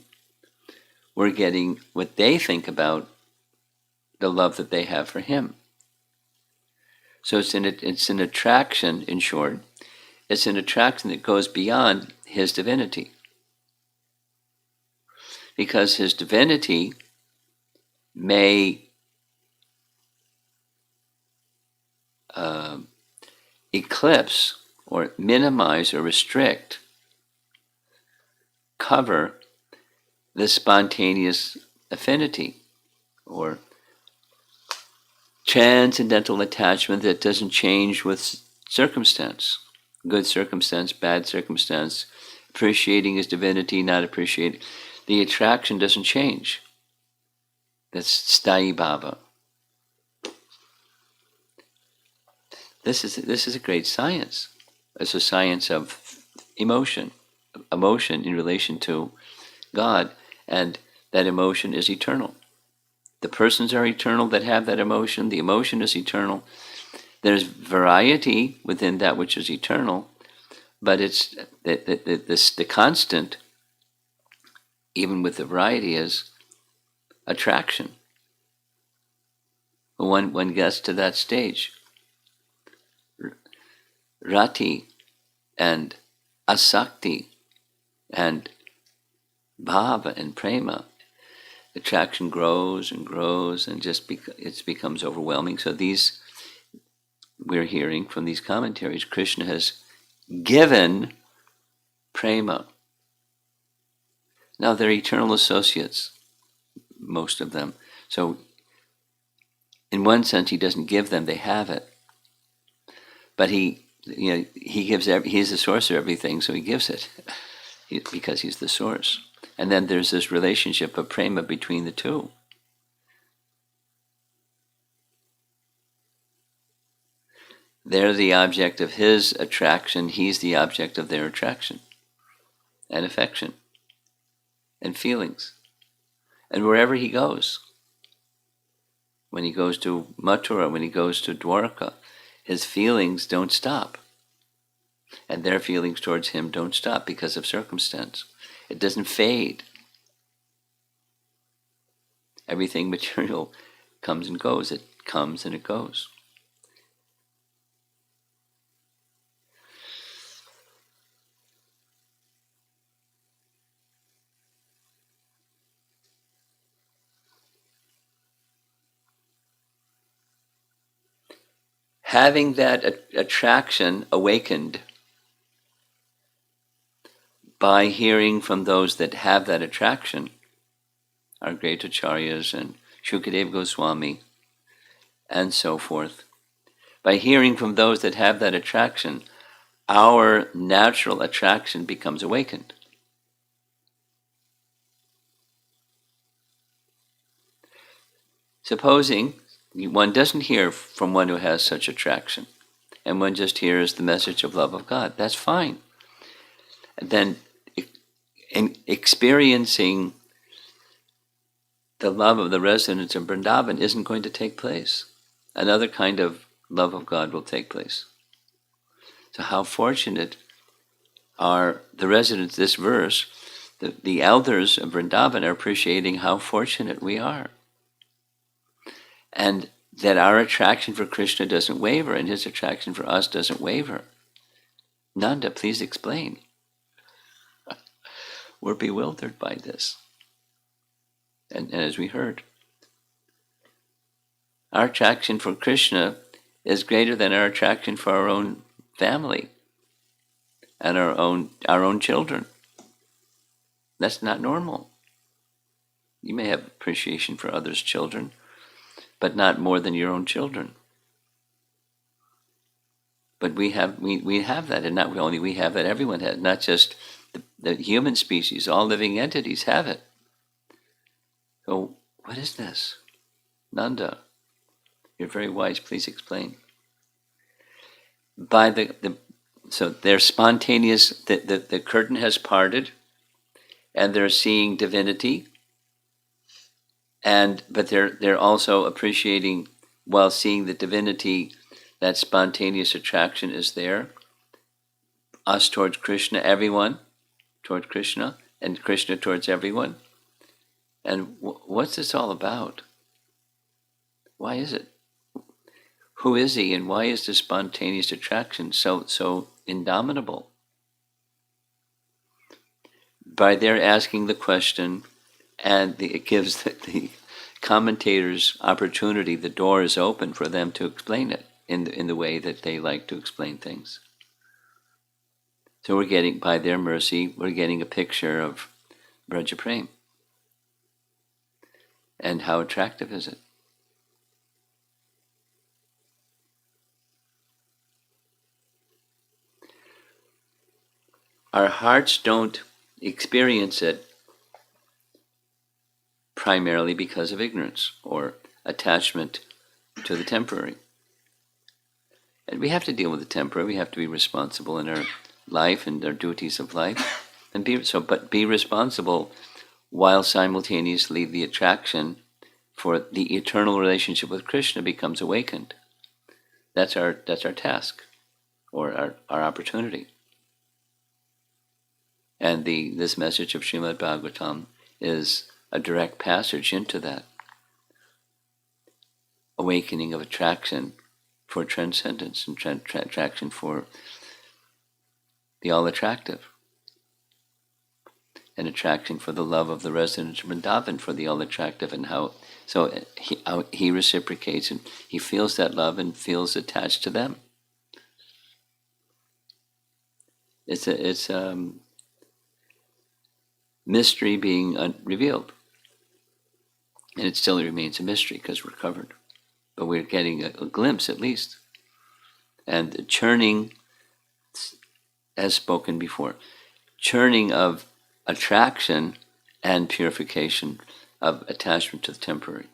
we're getting what they think about the love that they have for him. So it's an attraction, in short. It's an attraction that goes beyond his divinity. Because his divinity may eclipse or minimize or restrict, cover the spontaneous affinity or transcendental attachment that doesn't change with circumstance. Good circumstance, bad circumstance, appreciating his divinity, not appreciating. The attraction doesn't change. That's sthayi bhava. This is a great science. It's a science of emotion in relation to God, and that emotion is eternal. The persons are eternal that have that emotion. The emotion is eternal. There's variety within that which is eternal, but it's the constant, even with the variety, is attraction. When one gets to that stage, rati and asakti and bhava and prema, attraction grows and grows and it becomes overwhelming. So these we're hearing from these commentaries, Krishna has given prema. Now, they're eternal associates, most of them. So, in one sense, he doesn't give them, they have it. But he gives, he's the source of everything, so he gives it because he's the source. And then there's this relationship of prema between the two. They're the object of his attraction, he's the object of their attraction and affection and feelings. And wherever he goes, when he goes to Mathura, when he goes to Dwarka, his feelings don't stop. And their feelings towards him don't stop because of circumstance. It doesn't fade. Everything material comes and goes. It comes and it goes. Having that attraction awakened by hearing from those that have that attraction, our great acharyas and Shukadeva Goswami and so forth, by hearing from those that have that attraction, our natural attraction becomes awakened. Supposing one doesn't hear from one who has such attraction, and one just hears the message of love of God, that's fine. And then in experiencing the love of the residents of Vrindavan isn't going to take place. Another kind of love of God will take place. So how fortunate are the residents, this verse, the elders of Vrindavan are appreciating how fortunate we are. And that our attraction for Krishna doesn't waver, and his attraction for us doesn't waver. Nanda, please explain. We're bewildered by this. And as we heard, our attraction for Krishna is greater than our attraction for our own family and our own children. That's not normal. You may have appreciation for others' children, but not more than your own children. But we have that, and not only we have it, everyone has, not just the human species, all living entities have it. So what is this? Nanda, you're very wise, please explain. By so they're spontaneous, the curtain has parted, and they're seeing divinity, but they're also appreciating, while seeing the divinity, that spontaneous attraction is there. Us towards Krishna, everyone towards Krishna, and Krishna towards everyone. And what's this all about? Why is it? Who is he, and why is this spontaneous attraction so indomitable? By their asking the question, and it gives the commentators opportunity, the door is open for them to explain it in the way that they like to explain things. So we're getting, by their mercy, we're getting a picture of Braja Prem. And how attractive is it? Our hearts don't experience it primarily because of ignorance or attachment to the temporary. And we have to deal with the temporary. We have to be responsible in our life and our duties of life, and be responsible while simultaneously the attraction for the eternal relationship with Krishna becomes awakened. That's our task, or our opportunity. And this message of Srimad Bhagavatam is a direct passage into that awakening of attraction for transcendence and attraction for the all-attractive. an attraction for the love of the resident of Vrindavan, for the all-attractive, and how he reciprocates, and he feels that love and feels attached to them. It's a mystery being revealed, and it still remains a mystery because we're covered, but we're getting a glimpse at least. And the churning, as spoken before, churning of attraction and purification of attachment to the temporary.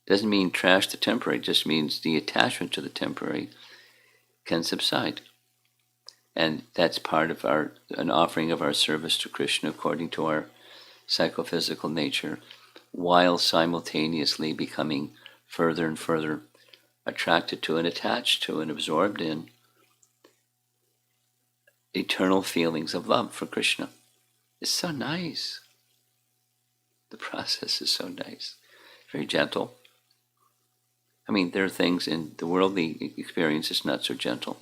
Doesn't mean trash the temporary, just means the attachment to the temporary can subside. And that's part of an offering of our service to Krishna according to our psychophysical nature, while simultaneously becoming further and further attracted to and attached to and absorbed in eternal feelings of love for Krishna. It's so nice. The process is so nice. Very gentle. I mean, there are things in the worldly experience that's not so gentle,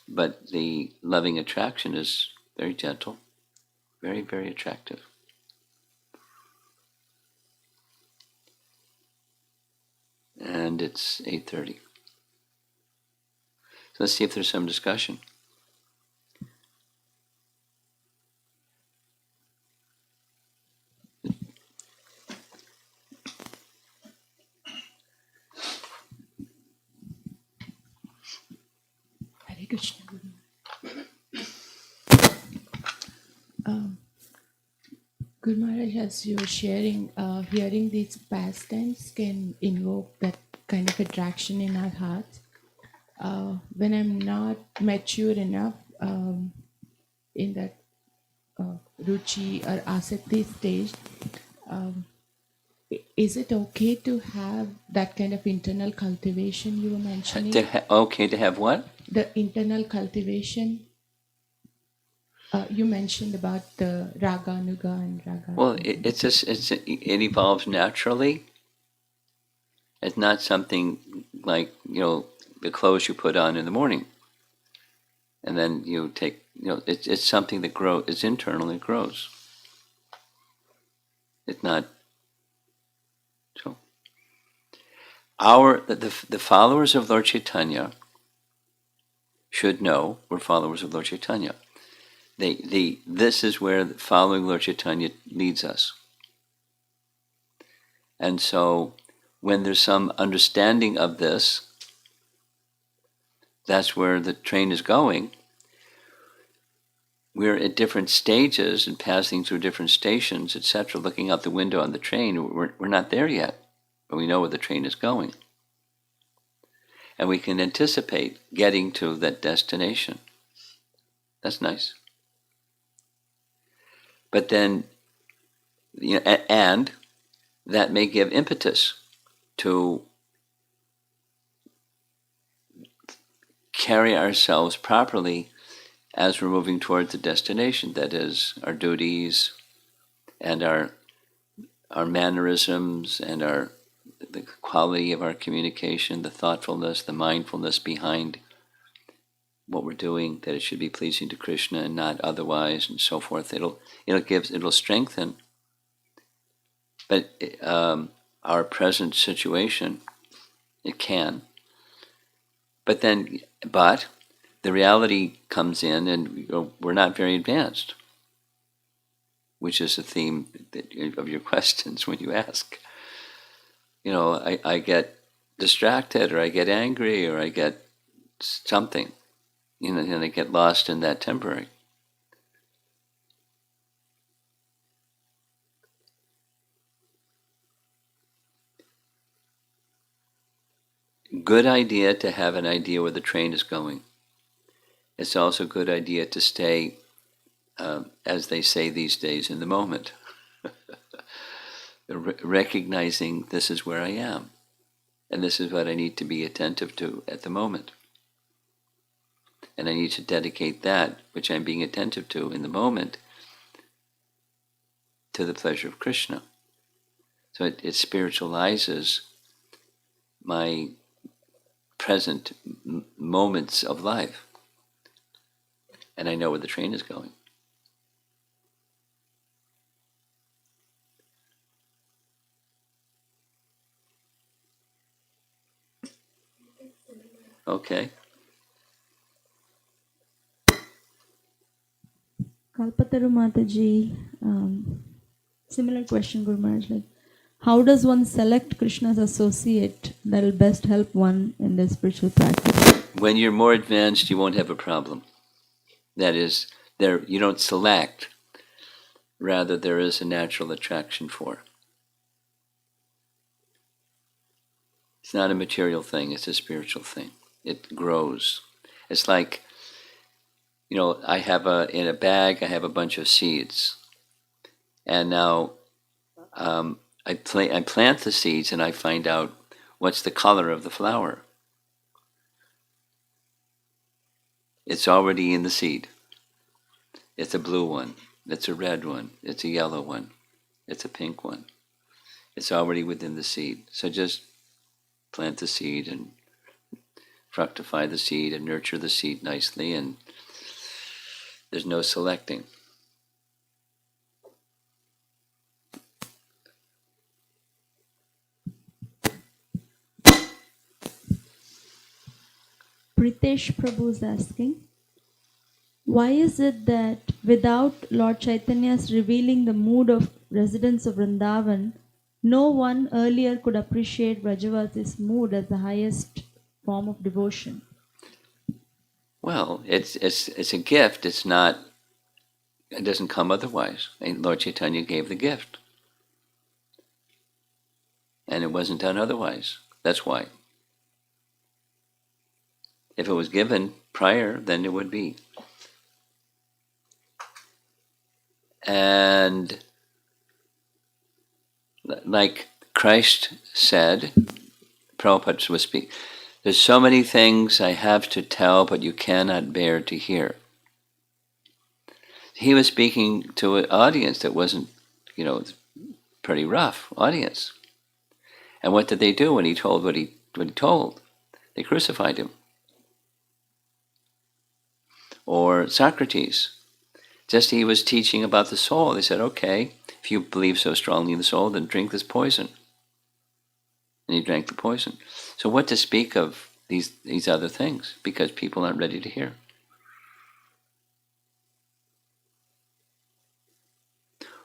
but the loving attraction is very gentle, very, very attractive. And it's 8:30. So let's see if there's some discussion. Hare Krishna. Guru Maharaj, as you were sharing, hearing these pastimes can invoke that kind of attraction in our hearts. When I'm not mature enough in that ruchi or asakti stage, is it okay to have that kind of internal cultivation you were mentioning? Okay to have what? The internal cultivation. You mentioned about the raga nuga and raga. Well, it evolves naturally. It's not something like, the clothes you put on in the morning, and then you take, it's something that grows. It's internal. It grows. It's not so. The followers of Lord Chaitanya should know we're followers of Lord Chaitanya. This is where following Lord Chaitanya leads us. And so when there's some understanding of this, that's where the train is going. We're at different stages and passing through different stations, etc., looking out the window on the train. We're not there yet, but we know where the train is going. And we can anticipate getting to that destination. That's nice. But then, and that may give impetus to carry ourselves properly as we're moving towards the destination. That is, our duties and our mannerisms and the quality of our communication, the thoughtfulness, the mindfulness behind what we're doing, that it should be pleasing to Krishna and not otherwise, and so forth. It'll strengthen. But our present situation, it can. But the reality comes in, and we're not very advanced, which is the theme of your questions when you ask. I get distracted, or I get angry, or I get something, and I get lost in that temporary. Good idea to have an idea where the train is going. It's also a good idea to stay, as they say these days, in the moment. Recognizing this is where I am, and this is what I need to be attentive to at the moment. And I need to dedicate that which I'm being attentive to in the moment to the pleasure of Krishna. So it spiritualizes my present moments of life. And I know where the train is going. Okay. Kalpataru Mataji, similar question, Guru Maharaj. Like, how does one select Krishna's associate that will best help one in their spiritual practice? When you're more advanced, you won't have a problem. That is, there you don't select. Rather, there is a natural attraction for. It's not a material thing, it's a spiritual thing. It grows. It's like, I have in a bag, I have a bunch of seeds. And now I plant the seeds and I find out what's the color of the flower. It's already in the seed. It's a blue one. It's a red one. It's a yellow one. It's a pink one. It's already within the seed. So just plant the seed and fructify the seed and nurture the seed nicely, and there's no selecting. Pritesh Prabhu is asking, why is it that without Lord Chaitanya's revealing the mood of residents of Vrindavan, no one earlier could appreciate Vrajavasi's mood as the highest form of devotion? Well, it's a gift. It's not. It doesn't come otherwise. And Lord Chaitanya gave the gift, and it wasn't done otherwise. That's why. If it was given prior, then it would be. And like Christ said, Prabhupada was speaking, there's so many things I have to tell, but you cannot bear to hear. He was speaking to an audience that wasn't, pretty rough audience. And what did they do when he told what he told? They crucified him. Or Socrates, just he was teaching about the soul. They said, okay, if you believe so strongly in the soul, then drink this poison. And he drank the poison. So what to speak of these other things? Because people aren't ready to hear.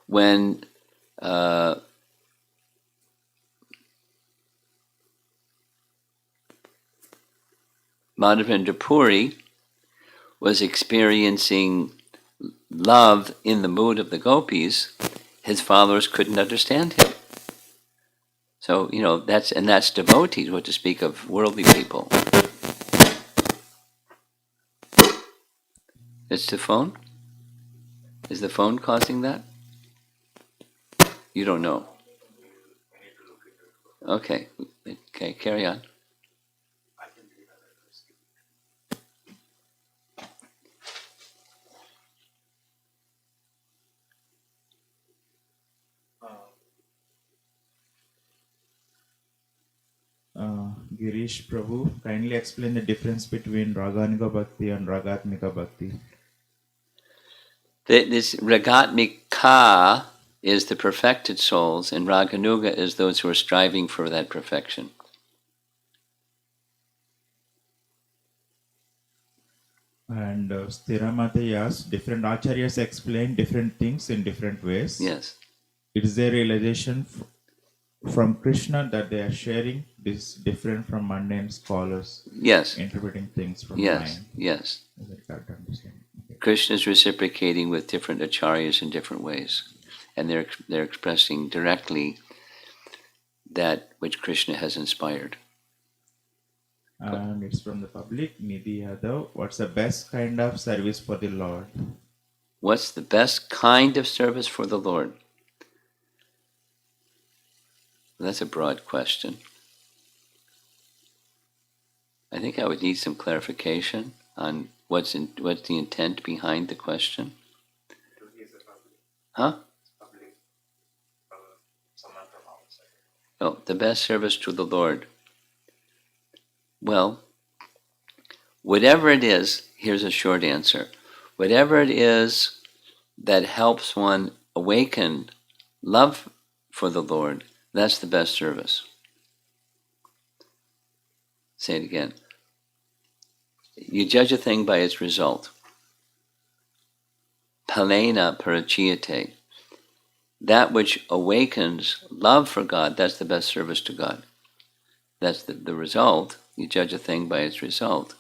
When Madhavendra Puri was experiencing love in the mood of the gopis, his followers couldn't understand him. So, that's devotees, what to speak of worldly people. It's the phone? Is the phone causing that? You don't know. Okay, carry on. Girish Prabhu, kindly explain the difference between Raganuga Bhakti and Ragatmika Bhakti. This Ragatmika is the perfected souls, and Raganuga is those who are striving for that perfection. And Stiramata asks, different acharyas explain different things in different ways. Yes. It is their realization from Krishna that they are sharing this different from mundane scholars. Yes. Interpreting things from Yes. mind. Yes. Is that correct understanding? Okay. Krishna is reciprocating with different acharyas in different ways, and they're expressing directly that which Krishna has inspired. And it's from the public, Nidhi Yadav. What's the best kind of service for the Lord? What's the best kind of service for the Lord? That's a broad question. I think I would need some clarification on what's the intent behind the question. Huh? Oh, the best service to the Lord. Well, whatever it is, here's a short answer. Whatever it is that helps one awaken love for the Lord, that's the best service. Say it again. You judge a thing by its result. Palena parachiyate. That which awakens love for God, that's the best service to God. That's the result. You judge a thing by its result.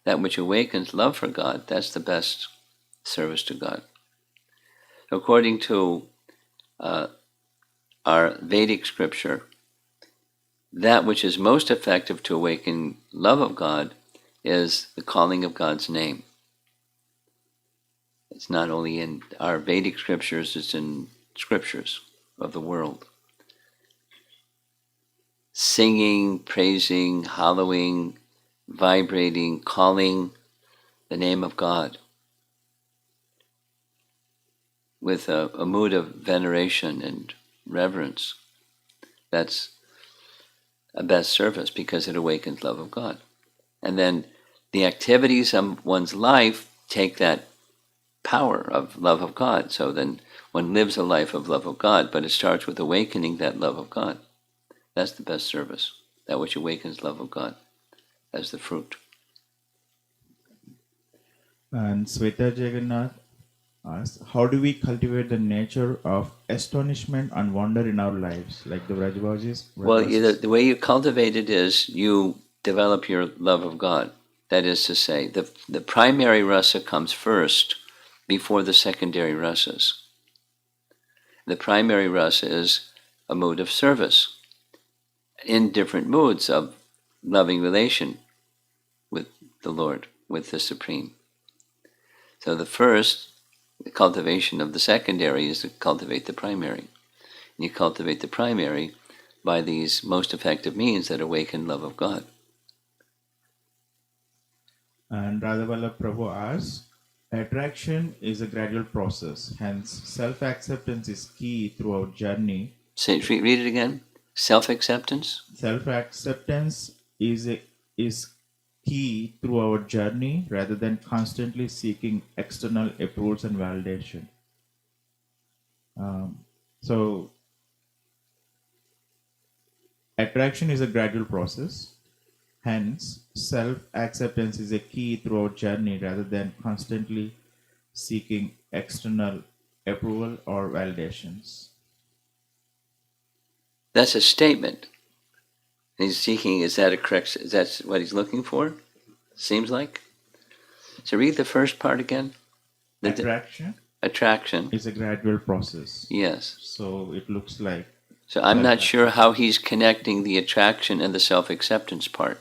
That which awakens love for God, that's the best service to God. According to our Vedic scripture, that which is most effective to awaken love of God is the calling of God's name. It's not only in our Vedic scriptures, it's in scriptures of the world. Singing, praising, hallowing, vibrating, calling the name of God with a mood of veneration and reverence. That's a best service because it awakens love of God. And then the activities of one's life take that power of love of God. So then one lives a life of love of God, but it starts with awakening that love of God. That's the best service, that which awakens love of God as the fruit. And Sweta Jagannath asks, how do we cultivate the nature of astonishment and wonder in our lives, like the Vrajavasis? Well, the way you cultivate it is you develop your love of God. That is to say, the primary rasa comes first before the secondary rasas. The primary rasa is a mood of service in different moods of loving relation with the Lord, with the Supreme. So the first, the cultivation of the secondary is to cultivate the primary. And you cultivate the primary by these most effective means that awaken love of God. And Radhavallabh Prabhu asks, attraction is a gradual process, hence self-acceptance is key throughout journey. Read it again. Self-acceptance? Self-acceptance is key through our journey rather than constantly seeking external approvals and validation. So attraction is a gradual process. Hence, self-acceptance is a key through our journey rather than constantly seeking external approval or validations. That's a statement. He's seeking, is that what he's looking for? Seems like. So read the first part again. Attraction is a gradual process. Yes. So it looks like. So I'm not sure how he's connecting the attraction and the self-acceptance part.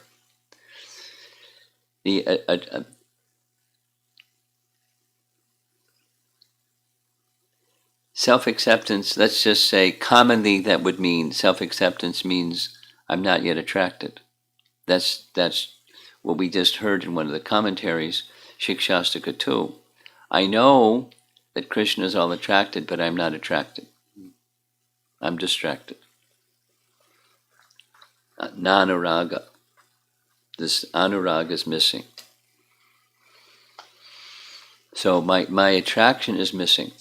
The self-acceptance, let's just say commonly that would mean self-acceptance means I'm not yet attracted. That's what we just heard in one of the commentaries, Shikshastika 2. I know that Krishna is all attracted, but I'm not attracted. I'm distracted. Nanuraga. This anuraga is missing. So my attraction is missing.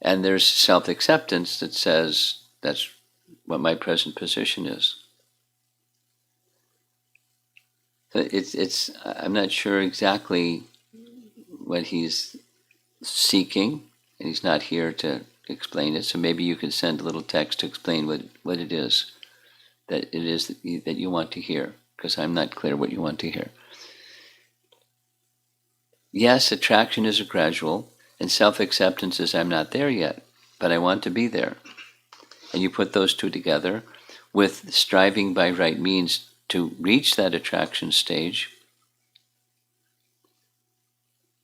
And there's self-acceptance that says that's what my present position is. So I'm not sure exactly what he's seeking, and he's not here to explain it. So maybe you could send a little text to explain what it is that you want to hear, because I'm not clear what you want to hear. Yes, attraction is a gradual, and self-acceptance is I'm not there yet, but I want to be there. And you put those two together with striving by right means to reach that attraction stage,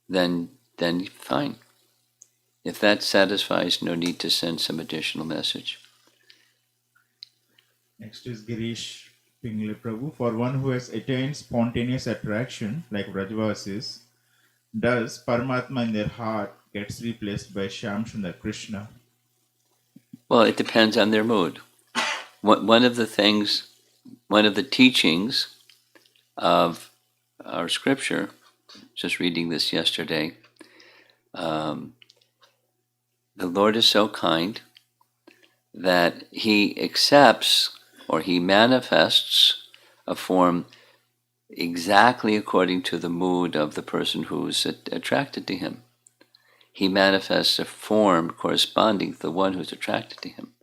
then fine. If that satisfies, no need to send some additional message. Next is Girish Pingle Prabhu. For one who has attained spontaneous attraction, like Vrajavasis, does Paramatma in their heart gets replaced by Shyam Sundar Krishna? Well, it depends on their mood. One of the teachings of our scripture, just reading this yesterday, the Lord is so kind that he accepts or he manifests a form exactly according to the mood of the person who's attracted to him. He manifests a form corresponding to the one who's attracted to him.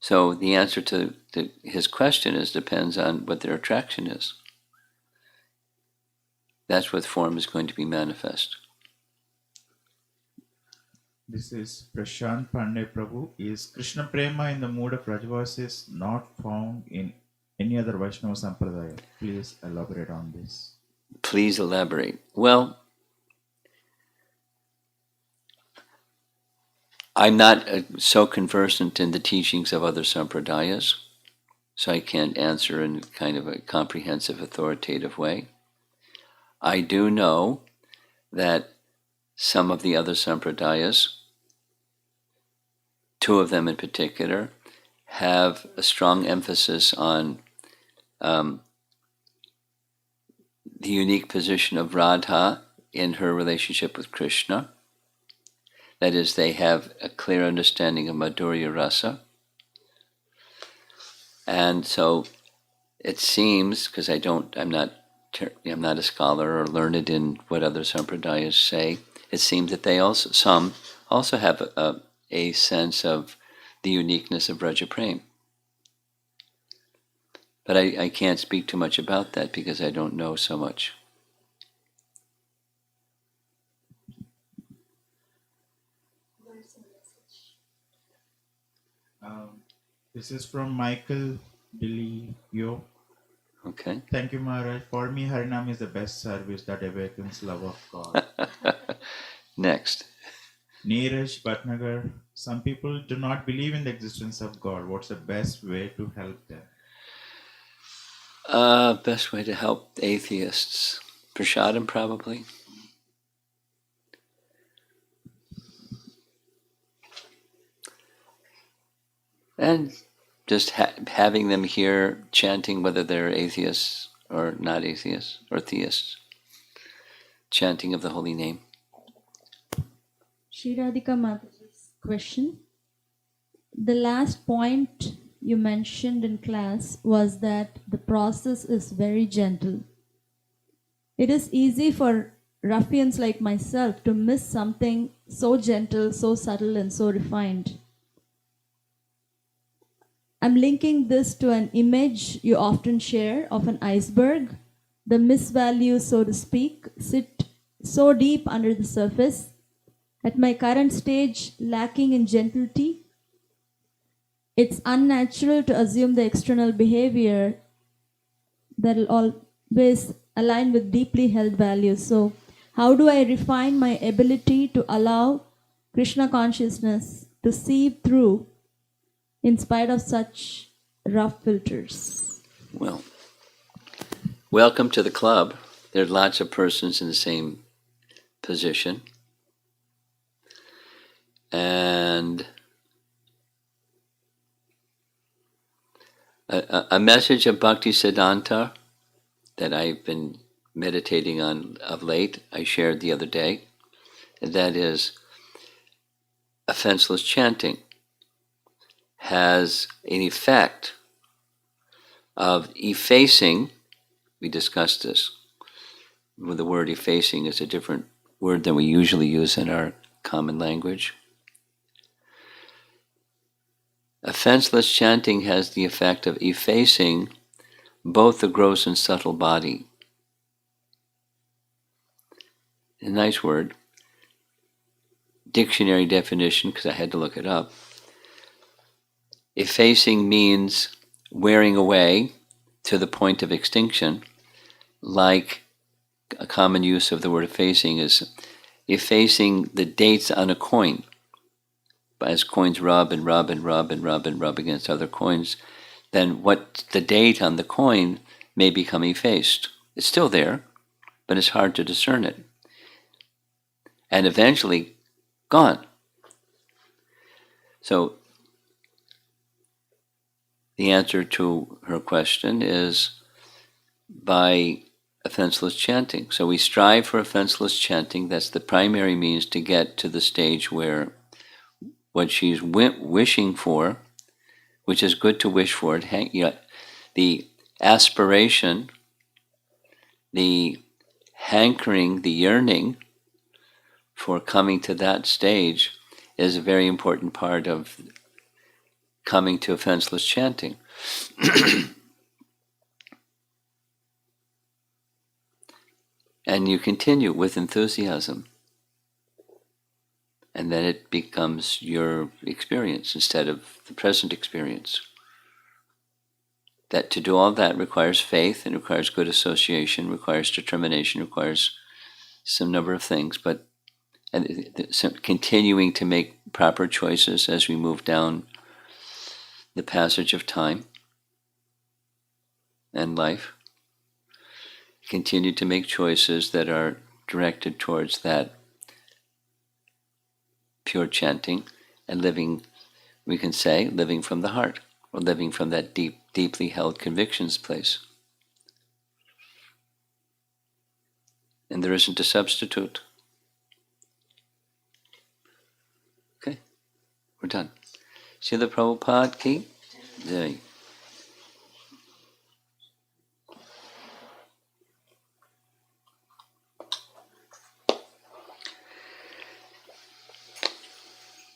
So the answer to his question depends on what their attraction is. That's what form is going to be manifest. This is Prashant Pandey Prabhu. Is Krishna Prema in the mood of Rajavasis not found in any other Vaishnava Sampradaya? Please elaborate on this. Please elaborate. Well, I'm not so conversant in the teachings of other sampradayas, so I can't answer in kind of a comprehensive, authoritative way. I do know that some of the other sampradayas, two of them in particular, have a strong emphasis on the unique position of Radha in her relationship with Krishna. That is, they have a clear understanding of Madhurya Rasa. And so it seems, because I'm not a scholar or learned in what other sampradayas say, it seems that some also have a sense of the uniqueness of Vraja Prem. But I can't speak too much about that because I don't know so much. This is from Michael Dilio. Okay. Thank you, Maharaj. For me, Harinam is the best service that awakens love of God. Next. Neeraj Bhatnagar. Some people do not believe in the existence of God. What's the best way to help them? Best way to help atheists. Prashadam, probably. And just having them here chanting, whether they're atheists or not atheists or theists, chanting of the holy name. Shri Radhika Mataji's question. The last point you mentioned in class was that the process is very gentle. It is easy for ruffians like myself to miss something so gentle, so subtle, and so refined. I'm linking this to an image you often share of an iceberg. The misvalues, so to speak, sit so deep under the surface. At my current stage, lacking in gentility, it's unnatural to assume the external behavior that will always align with deeply held values. So, how do I refine my ability to allow Krishna consciousness to seep through in spite of such rough filters? Well, welcome to the club. There are lots of persons in the same position. And a message of Bhakti Siddhanta that I've been meditating on of late, I shared the other day, and that is offenseless chanting has an effect of effacing. We discussed this. The word effacing is a different word than we usually use in our common language. Offenseless chanting has the effect of effacing both the gross and subtle body. A nice word. Dictionary definition, because I had to look it up. Effacing means wearing away to the point of extinction, like a common use of the word effacing is effacing the dates on a coin. As coins rub and rub and rub and rub and rub against other coins, then what the date on the coin may become effaced. It's still there, but it's hard to discern it. And eventually gone. So the answer to her question is by offenseless chanting. So we strive for offenseless chanting. That's the primary means to get to the stage where what she's wishing for, which is good to wish for, the aspiration the hankering, the yearning for coming to that stage is a very important part of coming to offenseless chanting. And you continue with enthusiasm. And then it becomes your experience instead of the present experience. That to do all that requires faith, and requires good association, requires determination, requires some number of things, but continuing to make proper choices as we move down the passage of time and life. Continue to make choices that are directed towards that pure chanting and living, we can say, living from the heart, or living from that deeply held convictions place. And there isn't a substitute. Okay, we're done. Srila Prabhupada ki Jai.